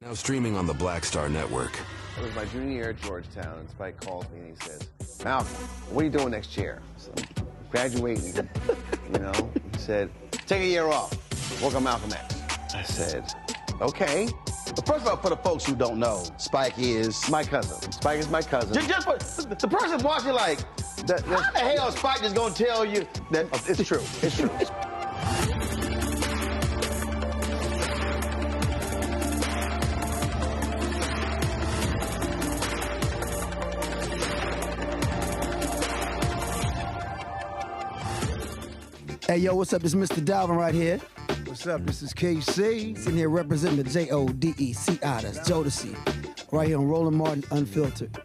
Now streaming on the Black Star Network. It was my junior year at Georgetown, and Spike calls me and he says, Malcolm, what are you doing next year? So, graduating, you know. He said, take a year off, work on Malcolm X. I said, okay. But first of all, for the folks who don't know, Spike is my cousin. Spike is my cousin. Just for the person watching, like, how the hell is Spike just gonna tell you that it's true? It's true. Hey, yo, what's up? This is Mr. Dalvin right here. What's up? This is KC. Sitting here representing the JODECI, that's Jodeci, right here on Roland Martin Unfiltered.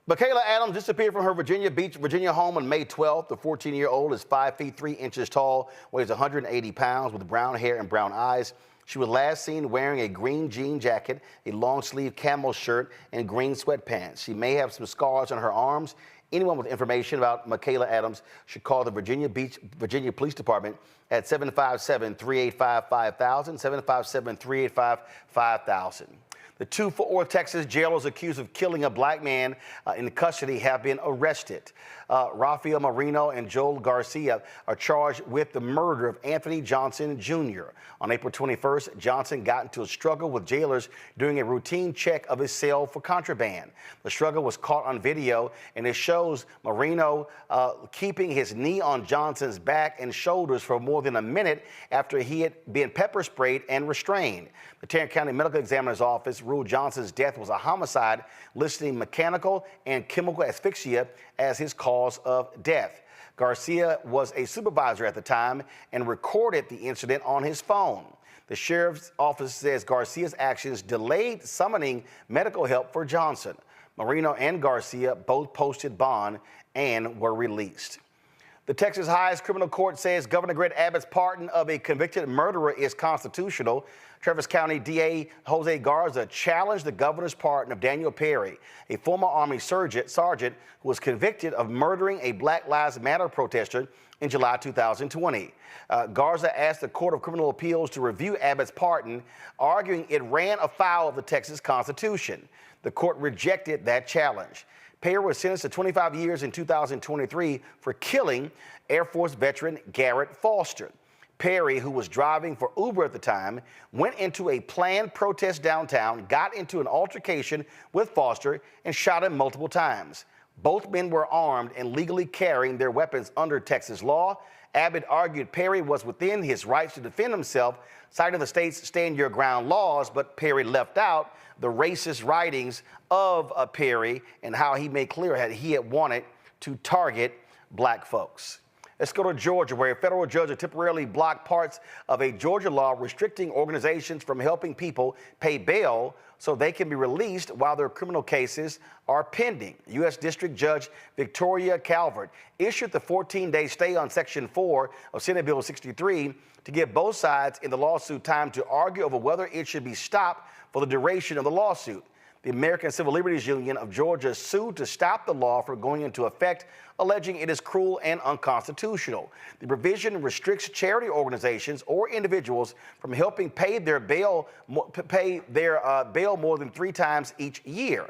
Michaela Adams disappeared from her Virginia Beach, Virginia home on May 12th. The 14-year-old is 5 feet 3 inches tall, weighs 180 pounds, with brown hair and brown eyes. She was last seen wearing a green jean jacket, a long-sleeve camel shirt, and green sweatpants. She may have some scars on her arms. Anyone with information about Michaela Adams should call the Virginia Beach, Virginia Police Department at 757-385-5000, 757-385-5000. The 2 Fort Worth, Texas jailers accused of killing a black man in custody have been arrested. Rafael Marino and Joel Garcia are charged with the murder of Anthony Johnson Jr. On April 21st, Johnson got into a struggle with jailers during a routine check of his cell for contraband. The struggle was caught on video, and it shows Marino keeping his knee on Johnson's back and shoulders for more than a minute after he had been pepper sprayed and restrained. The Tarrant County Medical Examiner's Office ruled Johnson's death was a homicide, listing mechanical and chemical asphyxia as his cause of death. Garcia was a supervisor at the time and recorded the incident on his phone. The sheriff's office says Garcia's actions delayed summoning medical help for Johnson. Marino and Garcia both posted bond and were released. The Texas highest criminal court says Governor Greg Abbott's pardon of a convicted murderer is constitutional. Travis County DA Jose Garza challenged the governor's pardon of Daniel Perry, a former Army sergeant who was convicted of murdering a Black Lives Matter protester in July 2020. Garza asked the Court of Criminal Appeals to review Abbott's pardon, arguing it ran afoul of the Texas Constitution. The court rejected that challenge. Perry was sentenced to 25 years in 2023 for killing Air Force veteran Garrett Foster. Perry, who was driving for Uber at the time, went into a planned protest downtown, got into an altercation with Foster, and shot him multiple times. Both men were armed and legally carrying their weapons under Texas law. Abbott argued Perry was within his rights to defend himself, citing the state's stand your ground laws, but Perry left out the racist writings of Perry and how he made clear that he had wanted to target black folks. Let's go to Georgia, where a federal judge has temporarily blocked parts of a Georgia law restricting organizations from helping people pay bail so they can be released while their criminal cases are pending. U.S. District Judge Victoria Calvert issued the 14-day stay on Section 4 of Senate Bill 63 to give both sides in the lawsuit time to argue over whether it should be stopped for the duration of the lawsuit. The American Civil Liberties Union of Georgia sued to stop the law from going into effect, alleging it is cruel and unconstitutional. The provision restricts charity organizations or individuals from helping pay their bail more than 3 times each year.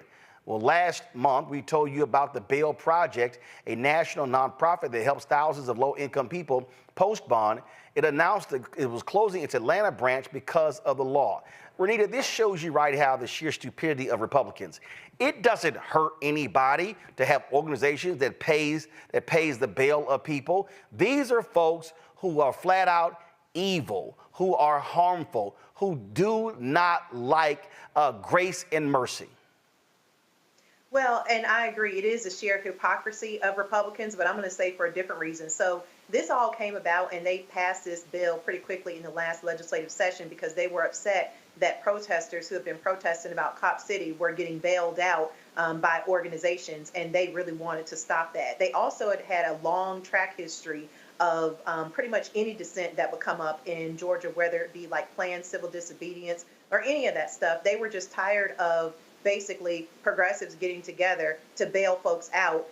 Well, last month, we told you about the Bail Project, a national nonprofit that helps thousands of low-income people post bond. It announced that it was closing its Atlanta branch because of the law. Renita, this shows you right how the sheer stupidity of Republicans. It doesn't hurt anybody to have organizations that pays the bail of people. These are folks who are flat out evil, who are harmful, who do not like grace and mercy. Well, and I agree, it is a sheer hypocrisy of Republicans, but I'm going to say for a different reason. So this all came about, and they passed this bill pretty quickly in the last legislative session because they were upset that protesters who have been protesting about Cop City were getting bailed out by organizations, and they really wanted to stop that. They also had a long track history of pretty much any dissent that would come up in Georgia, whether it be like planned civil disobedience or any of that stuff. They were just tired of basically progressives getting together to bail folks out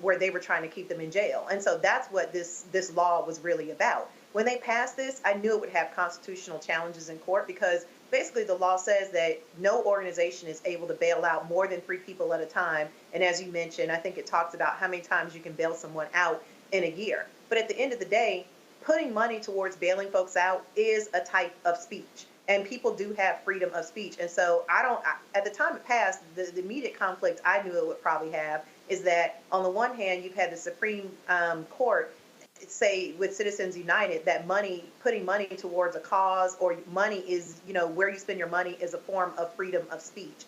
where they were trying to keep them in jail. And so that's what this law was really about. When they passed this, I knew it would have constitutional challenges in court because basically the law says that no organization is able to bail out more than 3 people at a time. And as you mentioned, I think it talks about how many times you can bail someone out in a year. But at the end of the day, putting money towards bailing folks out is a type of speech. And people do have freedom of speech. And so at the time it passed, the immediate conflict I knew it would probably have is that on the one hand, you've had the Supreme Court say with Citizens United that putting money towards a cause or money is, where you spend your money is a form of freedom of speech.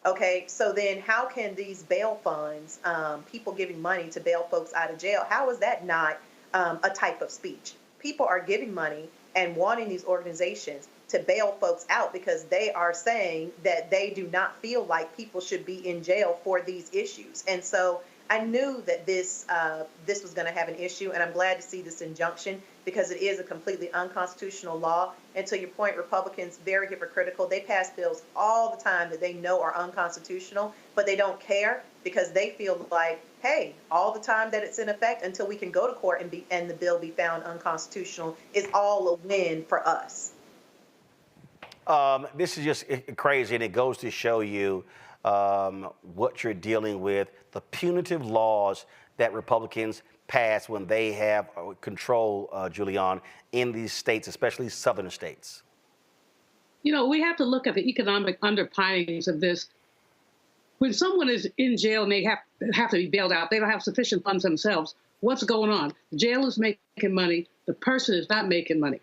Okay, so then how can these bail funds, people giving money to bail folks out of jail, how is that not a type of speech? People are giving money and wanting these organizations to bail folks out because they are saying that they do not feel like people should be in jail for these issues. And so I knew that this was going to have an issue, and I'm glad to see this injunction because it is a completely unconstitutional law. And to your point, Republicans, very hypocritical. They pass bills all the time that they know are unconstitutional, but they don't care because they feel like, hey, all the time that it's in effect until we can go to court and the bill be found unconstitutional is all a win for us. This is just crazy, and it goes to show you what you're dealing with, the punitive laws that Republicans pass when they have control, Julian, in these states, especially southern states. We have to look at the economic underpinnings of this. When someone is in jail and they have to be bailed out, they don't have sufficient funds themselves. What's going on? The jail is making money. The person is not making money.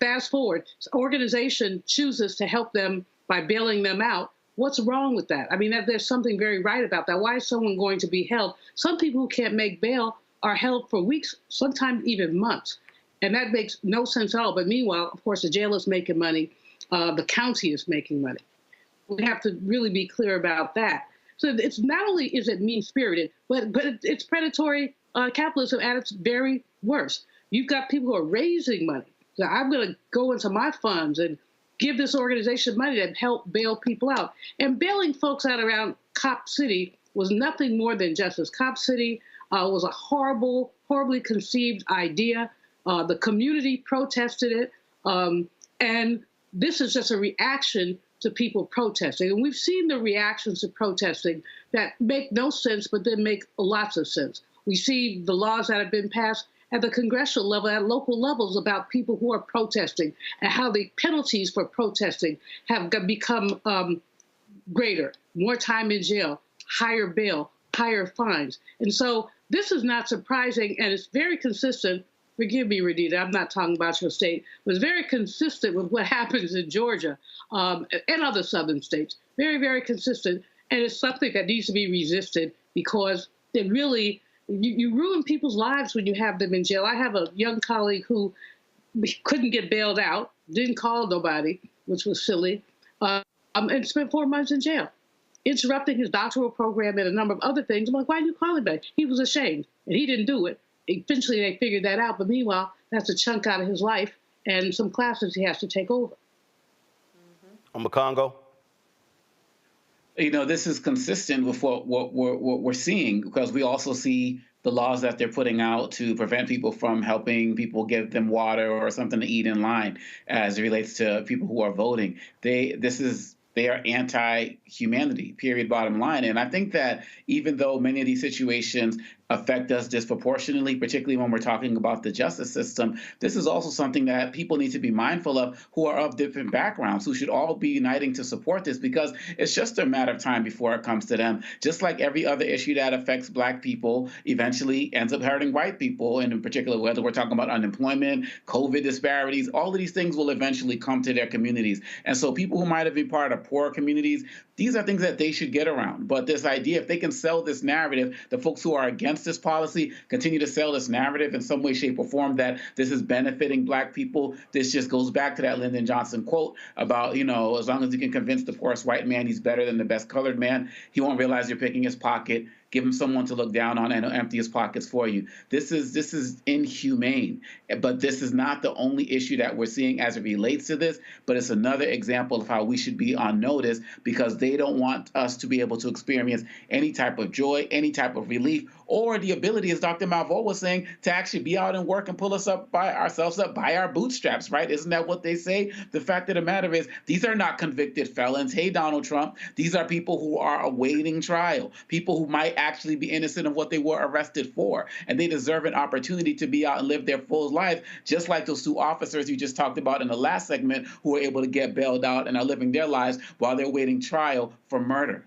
Fast forward, organization chooses to help them by bailing them out. What's wrong with that? I mean, there's something very right about that. Why is someone going to be held? Some people who can't make bail are held for weeks, sometimes even months. And that makes no sense at all. But meanwhile, of course, the jail is making money. The county is making money. We have to really be clear about that. So it's not only is it mean-spirited, but it's predatory capitalism at its very worst. You've got people who are raising money. So I'm going to go into my funds and give this organization money to help bail people out. And bailing folks out around Cop City was nothing more than justice. Cop City was a horribly conceived idea. The community protested it. And this is just a reaction to people protesting. And we've seen the reactions to protesting that make no sense, but then make lots of sense. We see the laws that have been passed at the congressional level, at local levels, about people who are protesting and how the penalties for protesting have become greater, more time in jail, higher bail, higher fines. And so this is not surprising, and it's very consistent. Forgive me, Renita, I'm not talking about your state, but it's very consistent with what happens in Georgia and other southern states. Very, very consistent. And it's something that needs to be resisted because it really You ruin people's lives when you have them in jail. I have a young colleague who couldn't get bailed out, didn't call nobody, which was silly, and spent 4 months in jail, interrupting his doctoral program and a number of other things. I'm like, why didn't you call him back? He was ashamed, and he didn't do it. Eventually, they figured that out, but meanwhile, that's a chunk out of his life and some classes he has to take over. On the Congo? You know, this is consistent with what we're seeing, because we also see the laws that they're putting out to prevent people from helping people give them water or something to eat in line as it relates to people who are voting. They are anti-humanity, period, bottom line. And I think that even though many of these situations affect us disproportionately, particularly when we're talking about the justice system, this is also something that people need to be mindful of who are of different backgrounds, who should all be uniting to support this, because it's just a matter of time before it comes to them. Just like every other issue that affects Black people eventually ends up hurting white people, and in particular, whether we're talking about unemployment, COVID disparities, all of these things will eventually come to their communities. And so people who might have been part of poor communities, these are things that they should get around. But this idea, if they can sell this narrative, the folks who are against this policy continue to sell this narrative in some way, shape, or form that this is benefiting Black people, this just goes back to that Lyndon Johnson quote about, you know, as long as you can convince the poorest white man he's better than the best colored man, he won't realize you're picking his pocket. Give him someone to look down on and empty his pockets for you. This is inhumane. But this is not the only issue that we're seeing as it relates to this, but it's another example of how we should be on notice, because they don't want us to be able to experience any type of joy, any type of relief, or the ability, as Dr. Malveaux was saying, to actually be out and work and pull ourselves up by our bootstraps, right? Isn't that what they say? The fact of the matter is, these are not convicted felons. Hey, Donald Trump, these are people who are awaiting trial, people who might actually be innocent of what they were arrested for, and they deserve an opportunity to be out and live their full life, just like those two officers you just talked about in the last segment who were able to get bailed out and are living their lives while they're waiting trial for murder.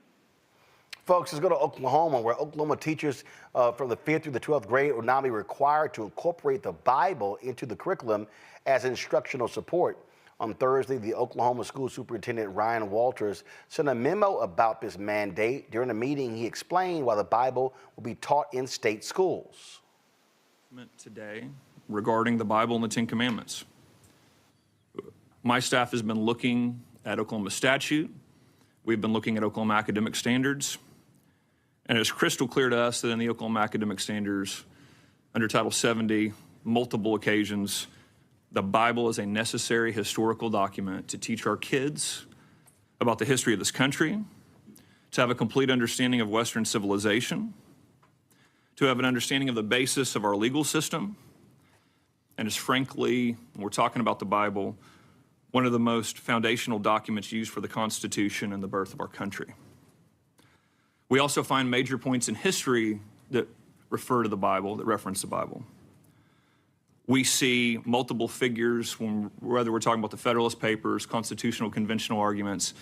Folks, let's go to Oklahoma, where Oklahoma teachers from the 5th through the 12th grade will now be required to incorporate the Bible into the curriculum as instructional support. On Thursday, the Oklahoma School Superintendent Ryan Walters sent a memo about this mandate. During the meeting, he explained why the Bible will be taught in state schools. Today, regarding the Bible and the Ten Commandments. My staff has been looking at Oklahoma statute. We've been looking at Oklahoma academic standards. And it's crystal clear to us that in the Oklahoma academic standards, under Title 70, multiple occasions, the Bible is a necessary historical document to teach our kids about the history of this country, to have a complete understanding of Western civilization, to have an understanding of the basis of our legal system, and is frankly, when we're talking about the Bible, one of the most foundational documents used for the Constitution and the birth of our country. We also find major points in history that refer to the Bible, that reference the Bible. We see multiple figures, whether we're talking about the Federalist Papers, constitutional conventional arguments,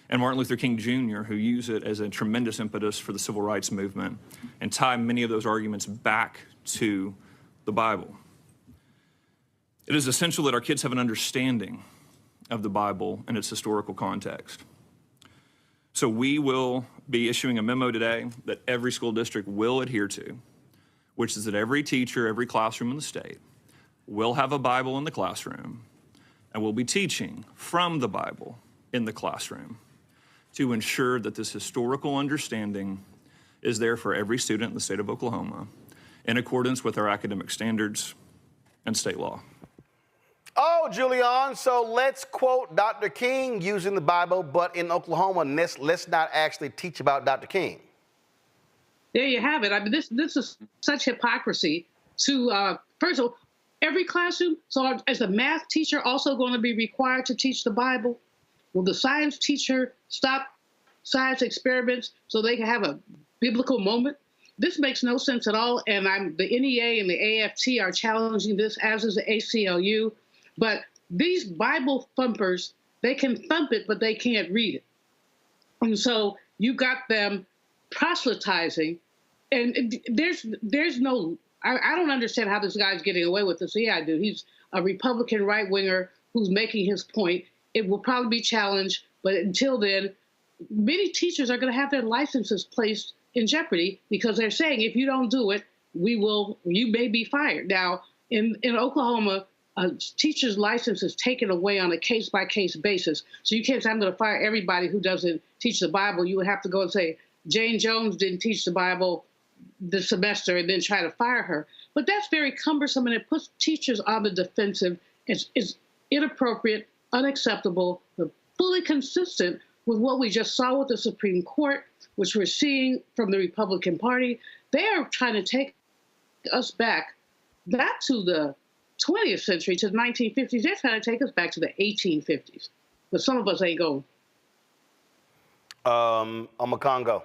and Martin Luther King Jr., who use it as a tremendous impetus for the civil rights movement and tie many of those arguments back to the Bible. It is essential that our kids have an understanding of the Bible and its historical context. So we will be issuing a memo today that every school district will adhere to, which is that every teacher, every classroom in the state will have a Bible in the classroom, and we'll be teaching from the Bible in the classroom to ensure that this historical understanding is there for every student in the state of Oklahoma in accordance with our academic standards and state law. Oh, Julian, so let's quote Dr. King using the Bible, but in Oklahoma, let's not actually teach about Dr. King. There you have it. I mean, this is such hypocrisy to, first of all, every classroom. So is the math teacher also going to be required to teach the Bible? Will the science teacher stop science experiments so they can have a biblical moment? This makes no sense at all, and the NEA and the AFT are challenging this, as is the ACLU. But these Bible thumpers, they can thump it, but they can't read it. And so you got them proselytizing, and there's no, I don't understand how this guy's getting away with this. Yeah, I do. He's a Republican right-winger who's making his point. It will probably be challenged, but until then, many teachers are going to have their licenses placed in jeopardy because they're saying if you don't do it, you may be fired. Now, in Oklahoma, a teacher's license is taken away on a case-by-case basis. So you can't say, I'm going to fire everybody who doesn't teach the Bible. You would have to go and say, Jane Jones didn't teach the Bible this semester, and then try to fire her. But that's very cumbersome, and it puts teachers on the defensive. It's inappropriate, unacceptable, but fully consistent with what we just saw with the Supreme Court, which we're seeing from the Republican Party. They are trying to take us back, not to the 20th century, to the 1950s. They're trying to take us back to the 1850s. But some of us ain't going. I'm a Congo.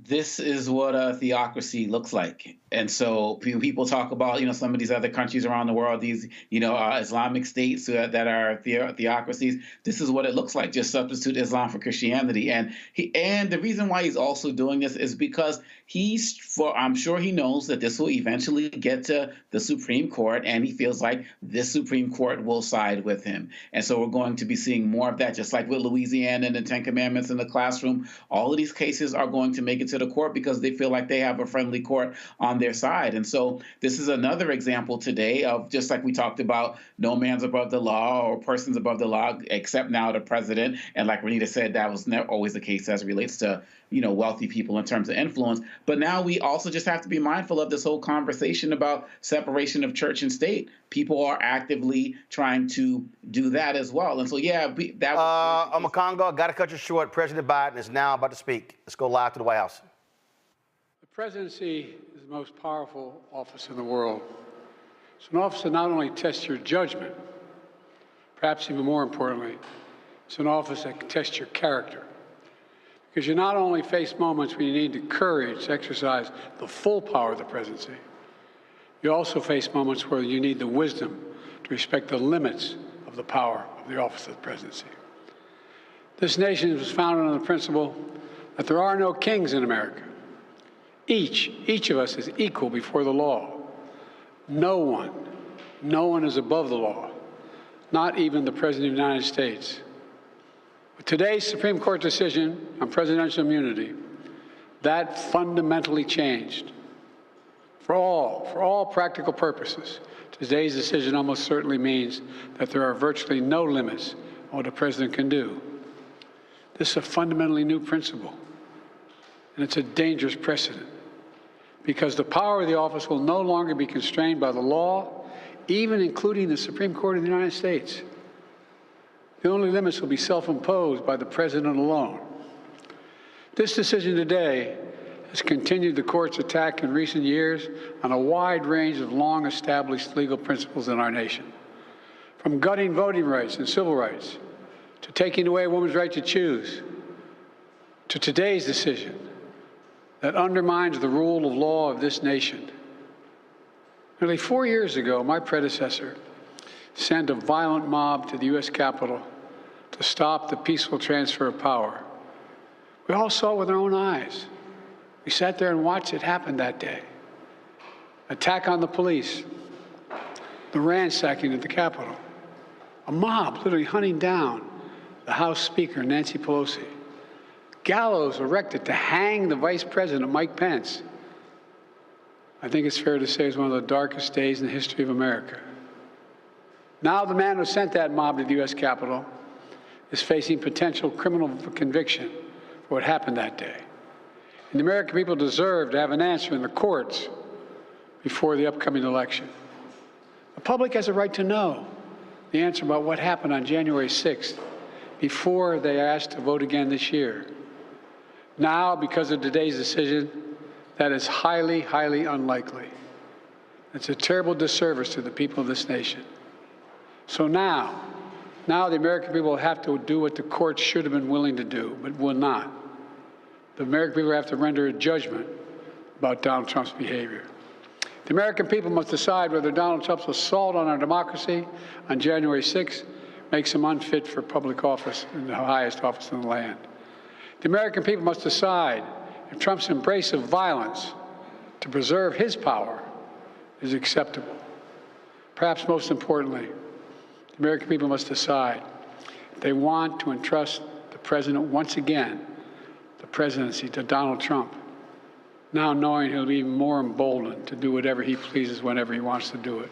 This is what a theocracy looks like. And so people talk about, some of these other countries around the world, these, Islamic states that are theocracies. This is what it looks like. Just substitute Islam for Christianity. And the reason why he's also doing this is because I'm sure he knows that this will eventually get to the Supreme Court, and he feels like this Supreme Court will side with him. And so we're going to be seeing more of that, just like with Louisiana and the Ten Commandments in the classroom. All of these cases are going to make it to the court because they feel like they have a friendly court on their side. And so this is another example today of, just like we talked about, no man's above the law or persons above the law, except now the president. And like Renita said, that was never always the case as it relates to, wealthy people in terms of influence. But now we also just have to be mindful of this whole conversation about separation of church and state. People are actively trying to do that as well. And so, I'm a Congo. Got to cut you short. President Biden is now about to speak. Let's go live to the White House. The presidency is the most powerful office in the world. It's an office that not only tests your judgment, perhaps even more importantly, it's an office that can test your character. Because you not only face moments when you need the courage to exercise the full power of the presidency, you also face moments where you need the wisdom to respect the limits of the power of the office of the presidency. This nation was founded on the principle that there are no kings in America. Each of us is equal before the law. No one is above the law, not even the President of the United States. With today's Supreme Court decision on presidential immunity, that fundamentally changed. For all practical purposes, today's decision almost certainly means that there are virtually no limits on what a president can do. This is a fundamentally new principle, and it's a dangerous precedent, because the power of the office will no longer be constrained by the law, even including the Supreme Court of the United States. The only limits will be self-imposed by the president alone. This decision today has continued the court's attack in recent years on a wide range of long-established legal principles in our nation, from gutting voting rights and civil rights, to taking away a woman's right to choose, to today's decision that undermines the rule of law of this nation. Nearly 4 years ago, my predecessor sent a violent mob to the U.S. Capitol to stop the peaceful transfer of power. We all saw it with our own eyes. We sat there and watched it happen that day. Attack on the police, the ransacking at the Capitol, a mob literally hunting down the House Speaker, Nancy Pelosi, gallows erected to hang the Vice President, Mike Pence. I think it's fair to say it's one of the darkest days in the history of America. Now the man who sent that mob to the U.S. Capitol is facing potential criminal conviction for what happened that day. And the American people deserve to have an answer in the courts before the upcoming election. The public has a right to know the answer about what happened on January 6th before they are asked to vote again this year. Now, because of today's decision, that is highly, highly unlikely. It's a terrible disservice to the people of this nation. So now the American people have to do what the courts should have been willing to do, but will not. The American people have to render a judgment about Donald Trump's behavior. The American people must decide whether Donald Trump's assault on our democracy on January 6th makes him unfit for public office in the highest office in the land. The American people must decide if Trump's embrace of violence to preserve his power is acceptable. Perhaps most importantly, the American people must decide if they want to entrust the president once again, the presidency, to Donald Trump, now knowing he'll be even more emboldened to do whatever he pleases whenever he wants to do it.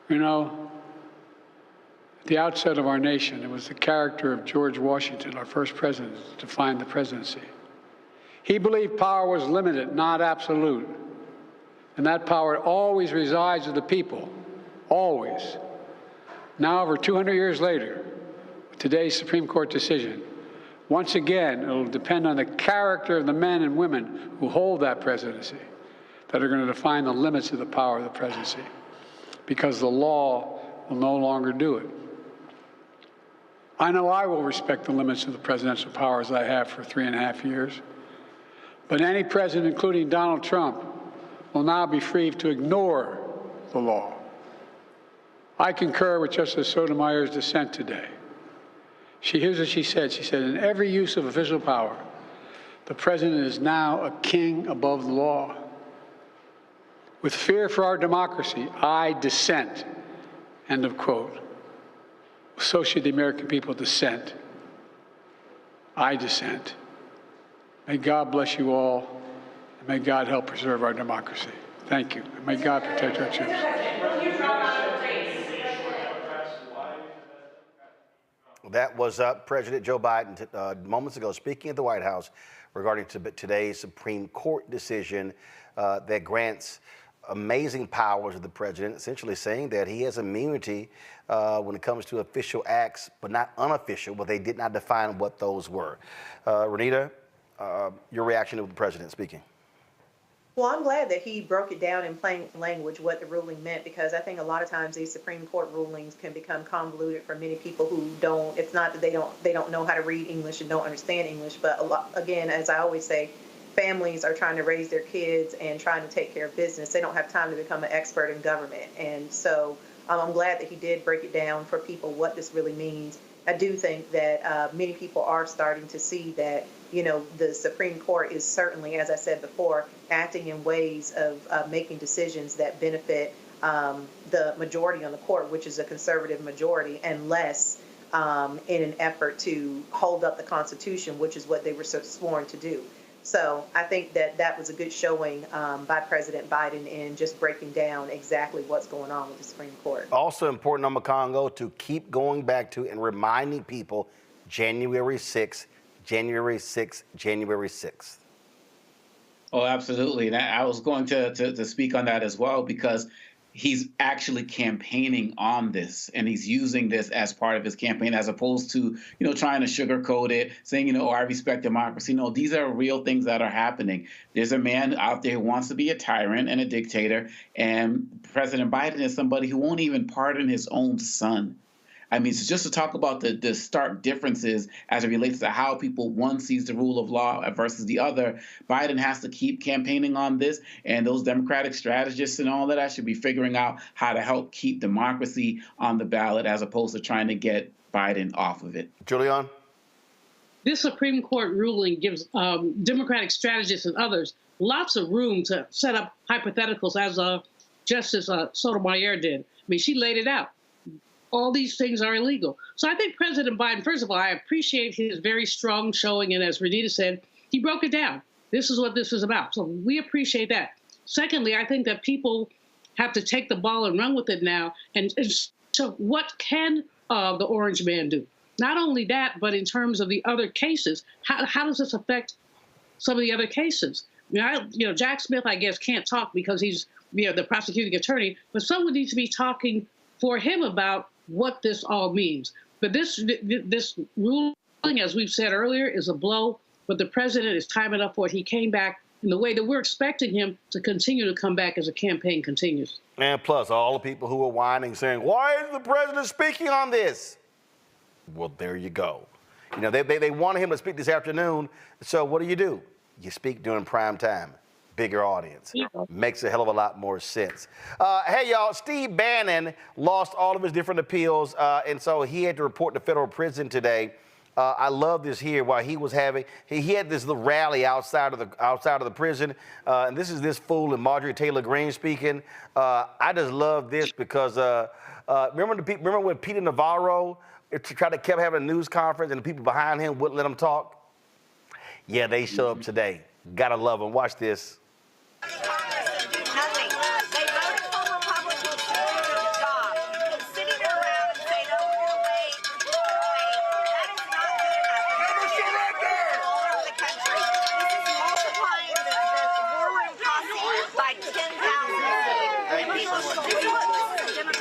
You know, at the outset of our nation, it was the character of George Washington, our first president, that defined the presidency. He believed power was limited, not absolute. And that power always resides with the people, always. Now, over 200 years later, with today's Supreme Court decision, once again, it'll depend on the character of the men and women who hold that presidency that are going to define the limits of the power of the presidency, because the law will no longer do it. I know I will respect the limits of the presidential powers I have for 3.5 years, but any president, including Donald Trump, will now be free to ignore the law. I concur with Justice Sotomayor's dissent today. Here's what she said. She said, in every use of official power, the president is now a king above the law. With fear for our democracy, I dissent. End of quote. So should the American people dissent. I dissent. May God bless you all, and may God help preserve our democracy. Thank you. And may God protect our troops. That was President Joe Biden moments ago speaking at the White House regarding today's Supreme Court decision that grants amazing powers of the president, essentially saying that he has immunity when it comes to official acts, but not unofficial, but they did not define what those were. Renita, your reaction to the president speaking? Well, I'm glad that he broke it down in plain language what the ruling meant, because I think a lot of times these Supreme Court rulings can become convoluted for many people who don't. It's not that they don't know how to read English and don't understand English, but a lot, again, as I always say, families are trying to raise their kids and trying to take care of business. They don't have time to become an expert in government, and so I'm glad that he did break it down for people what this really means. I do think that many people are starting to see that, you know, the Supreme Court is certainly, as I said before, acting in ways of making decisions that benefit the majority on the court, which is a conservative majority, and less in an effort to hold up the Constitution, which is what they were sworn to do. So I think that that was a good showing by President Biden in just breaking down exactly what's going on with the Supreme Court. Also important on Congo to keep going back to and reminding people January 6th, January 6th, January 6th. Oh, absolutely. And I was going to speak on that as well, because he's actually campaigning on this, and he's using this as part of his campaign, as opposed to, you know, trying to sugarcoat it, saying, you know, oh, I respect democracy. No, these are real things that are happening. There's a man out there who wants to be a tyrant and a dictator, and President Biden is somebody who won't even pardon his own son. I mean, so just to talk about the stark differences as it relates to how one sees the rule of law versus the other, Biden has to keep campaigning on this, and those Democratic strategists and all that should be figuring out how to help keep democracy on the ballot as opposed to trying to get Biden off of it. Julian? This Supreme Court ruling gives Democratic strategists and others lots of room to set up hypotheticals, as Justice Sotomayor did. I mean, she laid it out. All these things are illegal. So I think President Biden, first of all, I appreciate his very strong showing. And as Renita said, he broke it down. This is what this is about. So we appreciate that. Secondly, I think that people have to take the ball and run with it now. And so what can the Orange Man do? Not only that, but in terms of the other cases, how does this affect some of the other cases? Jack Smith, I guess, can't talk because he's the prosecuting attorney, but someone needs to be talking for him about what this all means. But this ruling, as we've said earlier, is a blow, but the president is time enough for it. He came back in the way that we're expecting him to continue to come back as the campaign continues. And plus, all the people who are whining, saying, why is the president speaking on this? Well, there you go. You know, they wanted him to speak this afternoon, so what do? You speak during prime time. Bigger audience. Makes a hell of a lot more sense. Hey, y'all, Steve Bannon lost all of his different appeals, and so he had to report to federal prison today. I love this here. While he was having, he had this little rally outside of the prison, and this is this fool and Marjorie Taylor Greene speaking. I just love this because remember when Peter Navarro kept having a news conference and the people behind him wouldn't let him talk? Yeah, they show up today. Gotta love them. Watch this.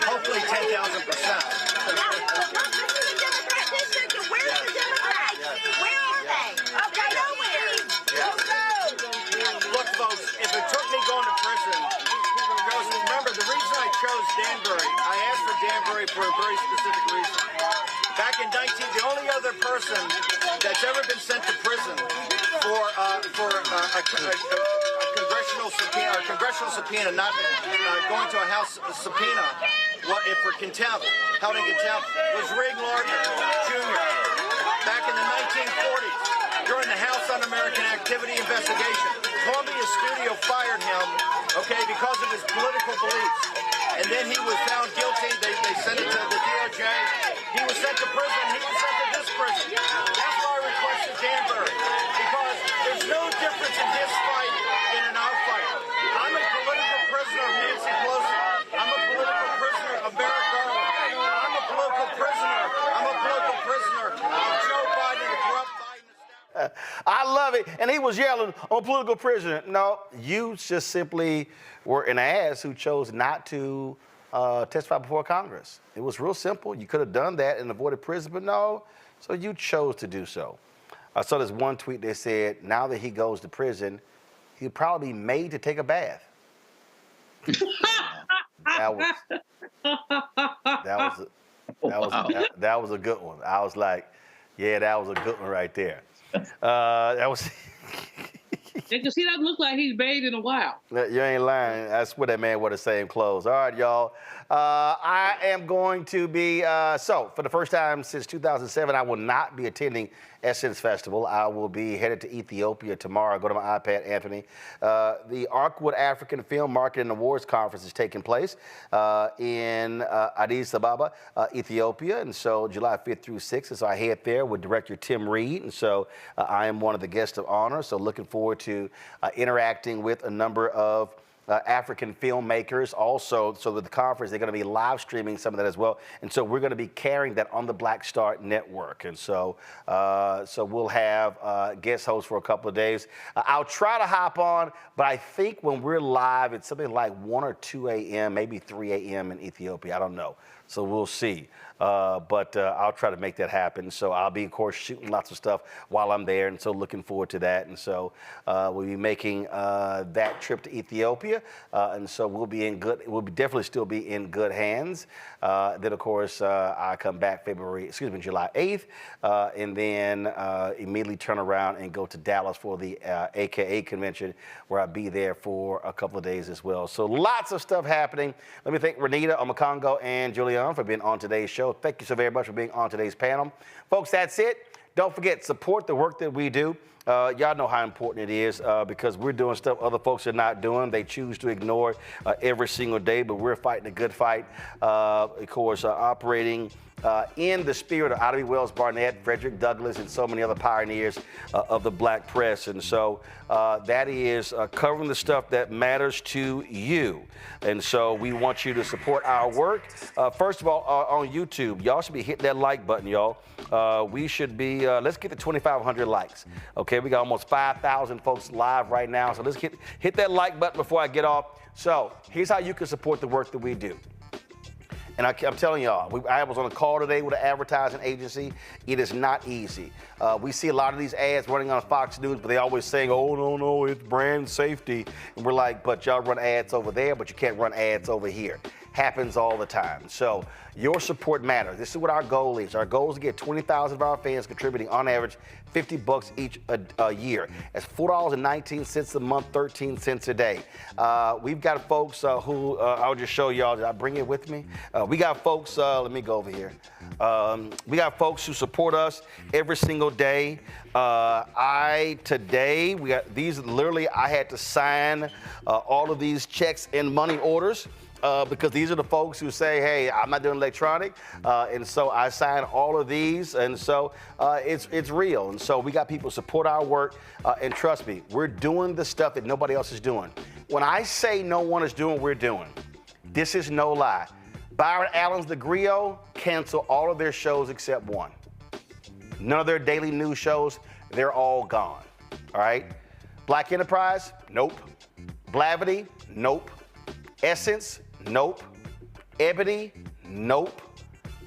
Hopefully 10,000%. Look, folks, if it took me going to prison, remember, the reason I chose Danbury, I asked for Danbury for a very specific reason. Back in the only other person that's ever been sent to prison for a congressional subpoena, not going to a House subpoena, for contempt, held in contempt, was Rig Lardner Jr. Back in the 1940s, during the House Un-American Activity investigation, Columbia Studio fired him, because of his political beliefs. And then he was found guilty. They sent it to the DOJ. He was sent to prison. He was sent to this prison. That's why I requested Danbury, because there's no difference in his fight and in our fight. I'm a political prisoner of Nancy Pelosi. I'm a political prisoner of Merrick Garland. I'm a political prisoner of Joe Biden, the corrupt Biden. I love it. And he was yelling, I'm a political prisoner. No, you just simply were an ass who chose not to testify before Congress. It was real simple. You could have done that and avoided prison, but no. So you chose to do so. I saw this one tweet that said, now that he goes to prison, he'll probably be made to take a bath. That was a good one. I was like, yeah, that was a good one right there. That was. Because he doesn't look like he's bathed in a while. You ain't lying. I swear that man wore the same clothes. All right, y'all. I am going to be, for the first time since 2007, I will not be attending Essence Festival. I will be headed to Ethiopia tomorrow. Go to my iPad, Anthony. The Arkwood African Film Market and Awards Conference is taking place in Addis Ababa, Ethiopia. And so July 5th through 6th. And so I head there with director Tim Reed. And so I am one of the guests of honor. So looking forward to interacting with a number of African filmmakers. Also, so with the conference, they're going to be live streaming some of that as well. And so we're going to be carrying that on the Black Star Network. And so we'll have guest hosts for a couple of days. I'll try to hop on, but I think when we're live, it's something like 1 or 2 a.m., maybe 3 a.m. in Ethiopia. I don't know. So we'll see. But I'll try to make that happen. So I'll be, of course, shooting lots of stuff while I'm there. And so looking forward to that. And so we'll be making that trip to Ethiopia. And so we'll definitely still be in good hands. Then, of course, I come back July 8th. And then immediately turn around and go to Dallas for the AKA convention, where I'll be there for a couple of days as well. So lots of stuff happening. Let me thank Renita Omakongo and Julian for being on today's show. Thank you so very much for being on today's panel. Folks, that's it. Don't forget, support the work that we do. Y'all know how important it is because we're doing stuff other folks are not doing. They choose to ignore it every single day, but we're fighting a good fight. Of course, operating in the spirit of Ida B. Wells Barnett, Frederick Douglass, and so many other pioneers of the black press. And so that is covering the stuff that matters to you. And so we want you to support our work. First of all, on YouTube, y'all should be hitting that like button, y'all. We should be, let's get to 2,500 likes. Okay, we got almost 5,000 folks live right now. So let's hit that like button before I get off. So here's how you can support the work that we do. And I'm telling y'all, I was on a call today with an advertising agency. It is not easy. We see a lot of these ads running on Fox News, but they always saying, oh, no, it's brand safety. And we're like, but y'all run ads over there, but you can't run ads over here. Happens all the time. So your support matters. This is what our goal is. Our goal is to get 20,000 of our fans contributing on average $50 each a year. That's $4.19 a month, 13 cents a day. We've got folks who, I'll just show y'all, did I bring it with me? We got folks, let me go over here. We got folks who support us every single day. Today, we got these, literally, I had to sign all of these checks and money orders. because these are the folks who say, hey, I'm not doing electronic, and so I sign all of these, and so it's real. And so we got people support our work, and trust me, we're doing the stuff that nobody else is doing. When I say no one is doing what we're doing, this is no lie. Byron Allen's The Griot canceled all of their shows except one. None of their daily news shows, they're all gone, all right? Black Enterprise, nope. Blavity, nope. Essence, nope. Ebony, nope.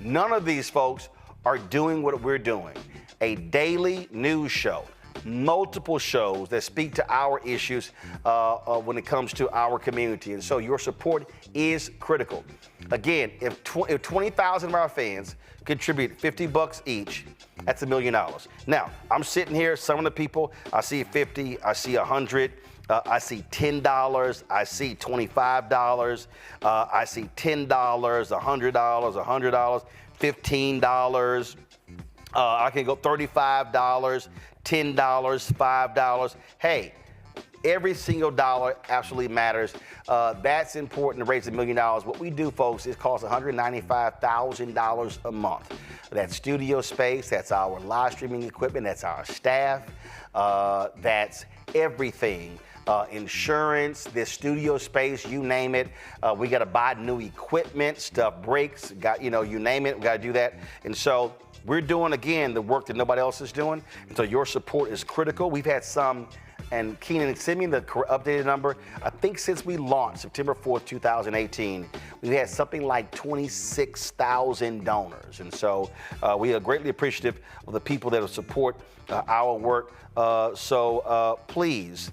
None of these folks are doing what we're doing. A daily news show, multiple shows that speak to our issues when it comes to our community. And so your support is critical. Again, if 20,000 of our fans contribute $50 each, that's $1 million. Now, I'm sitting here, some of the people, I see 50, I see 100, I see $10, I see $25, I see $10, $100, $15, I can go $35, $10, $5. Hey, every single dollar absolutely matters. That's important to raise $1 million. What we do, folks, it costs $195,000 a month. That's studio space, that's our live streaming equipment, that's our staff, that's everything. Insurance, this studio space, you name it. We got to buy new equipment, stuff breaks, you name it, we got to do that. And so we're doing, again, the work that nobody else is doing. And so your support is critical. We've had some, and Keenan, send me the updated number. I think since we launched September 4th, 2018, we've had something like 26,000 donors. And so we are greatly appreciative of the people that will support our work. So please,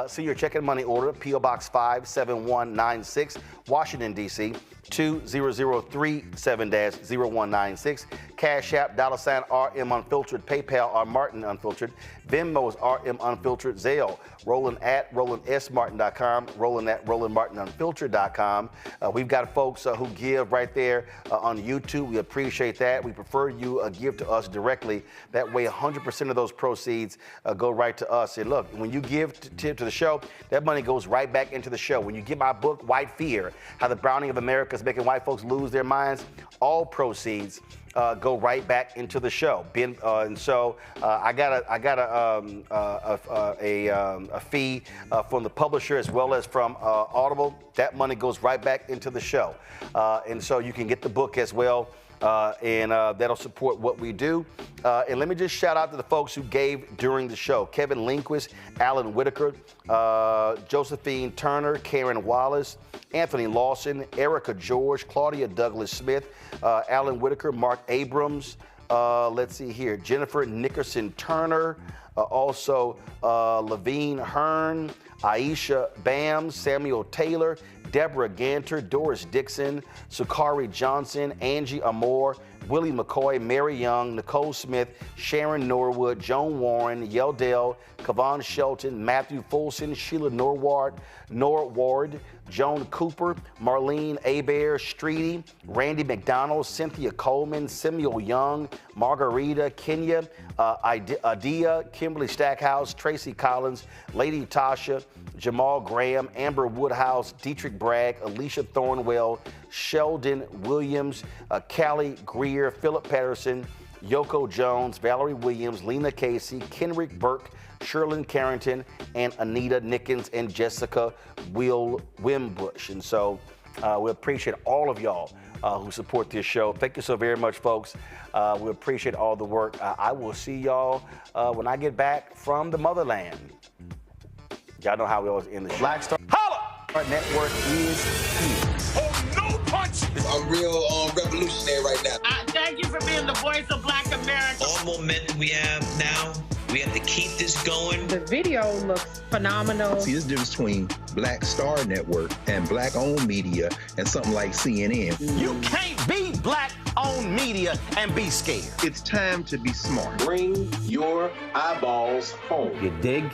see your check and money order, P.O. Box 57196, Washington, D.C., 20037-0196. Cash App, $RM Unfiltered, PayPal, R Martin Unfiltered, Venmo is RM Unfiltered, Zelle, Roland at RolandSMartin.com, Roland at RolandMartinUnfiltered.com. We've got folks who give right there on YouTube. We appreciate that. We prefer you give to us directly. That way, 100% of those proceeds go right to us. And look, when you give to the show, that money goes right back into the show. When you get my book, White Fear, How the Browning of America is Making White Folks Lose Their Minds, all proceeds go right back into the show. And so I got a fee from the publisher as well as from Audible. That money goes right back into the show. And so you can get the book as well. And that'll support what we do. And let me just shout out to the folks who gave during the show. Kevin Lindquist, Alan Whitaker, Josephine Turner, Karen Wallace, Anthony Lawson, Erica George, Claudia Douglas Smith, Alan Whitaker, Mark Abrams, let's see here, Jennifer Nickerson Turner, also Levine Hearn, Aisha Bam, Samuel Taylor, Deborah Ganter, Doris Dixon, Sukari Johnson, Angie Amore, Willie McCoy, Mary Young, Nicole Smith, Sharon Norwood, Joan Warren, Yeldell, Kavon Shelton, Matthew Folson, Sheila Norward, Joan Cooper, Marlene Abair, Streety, Randy McDonald, Cynthia Coleman, Samuel Young, Margarita, Kenya, Adia, Kimberly Stackhouse, Tracy Collins, Lady Tasha, Jamal Graham, Amber Woodhouse, Dietrich Bragg, Alicia Thornwell, Sheldon Williams, Callie Greer, Philip Patterson, Yoko Jones, Valerie Williams, Lena Casey, Kenrick Burke, Sherlyn Carrington, and Anita Nickens and Jessica Wimbush. And so we appreciate all of y'all who support this show. Thank you so very much, folks. We appreciate all the work. I will see y'all when I get back from the motherland. Y'all know how we always end the show. Black Star Holla! Network is here. Oh, no punch! I'm real revolutionary right now. Thank you for being the voice of Black America. All momentum we have now, we have to keep this going. The video looks phenomenal. See, this difference between Black Star Network and Black-owned media and something like CNN. You can't be Black-owned media and be scared. It's time to be smart. Bring your eyeballs home. You dig?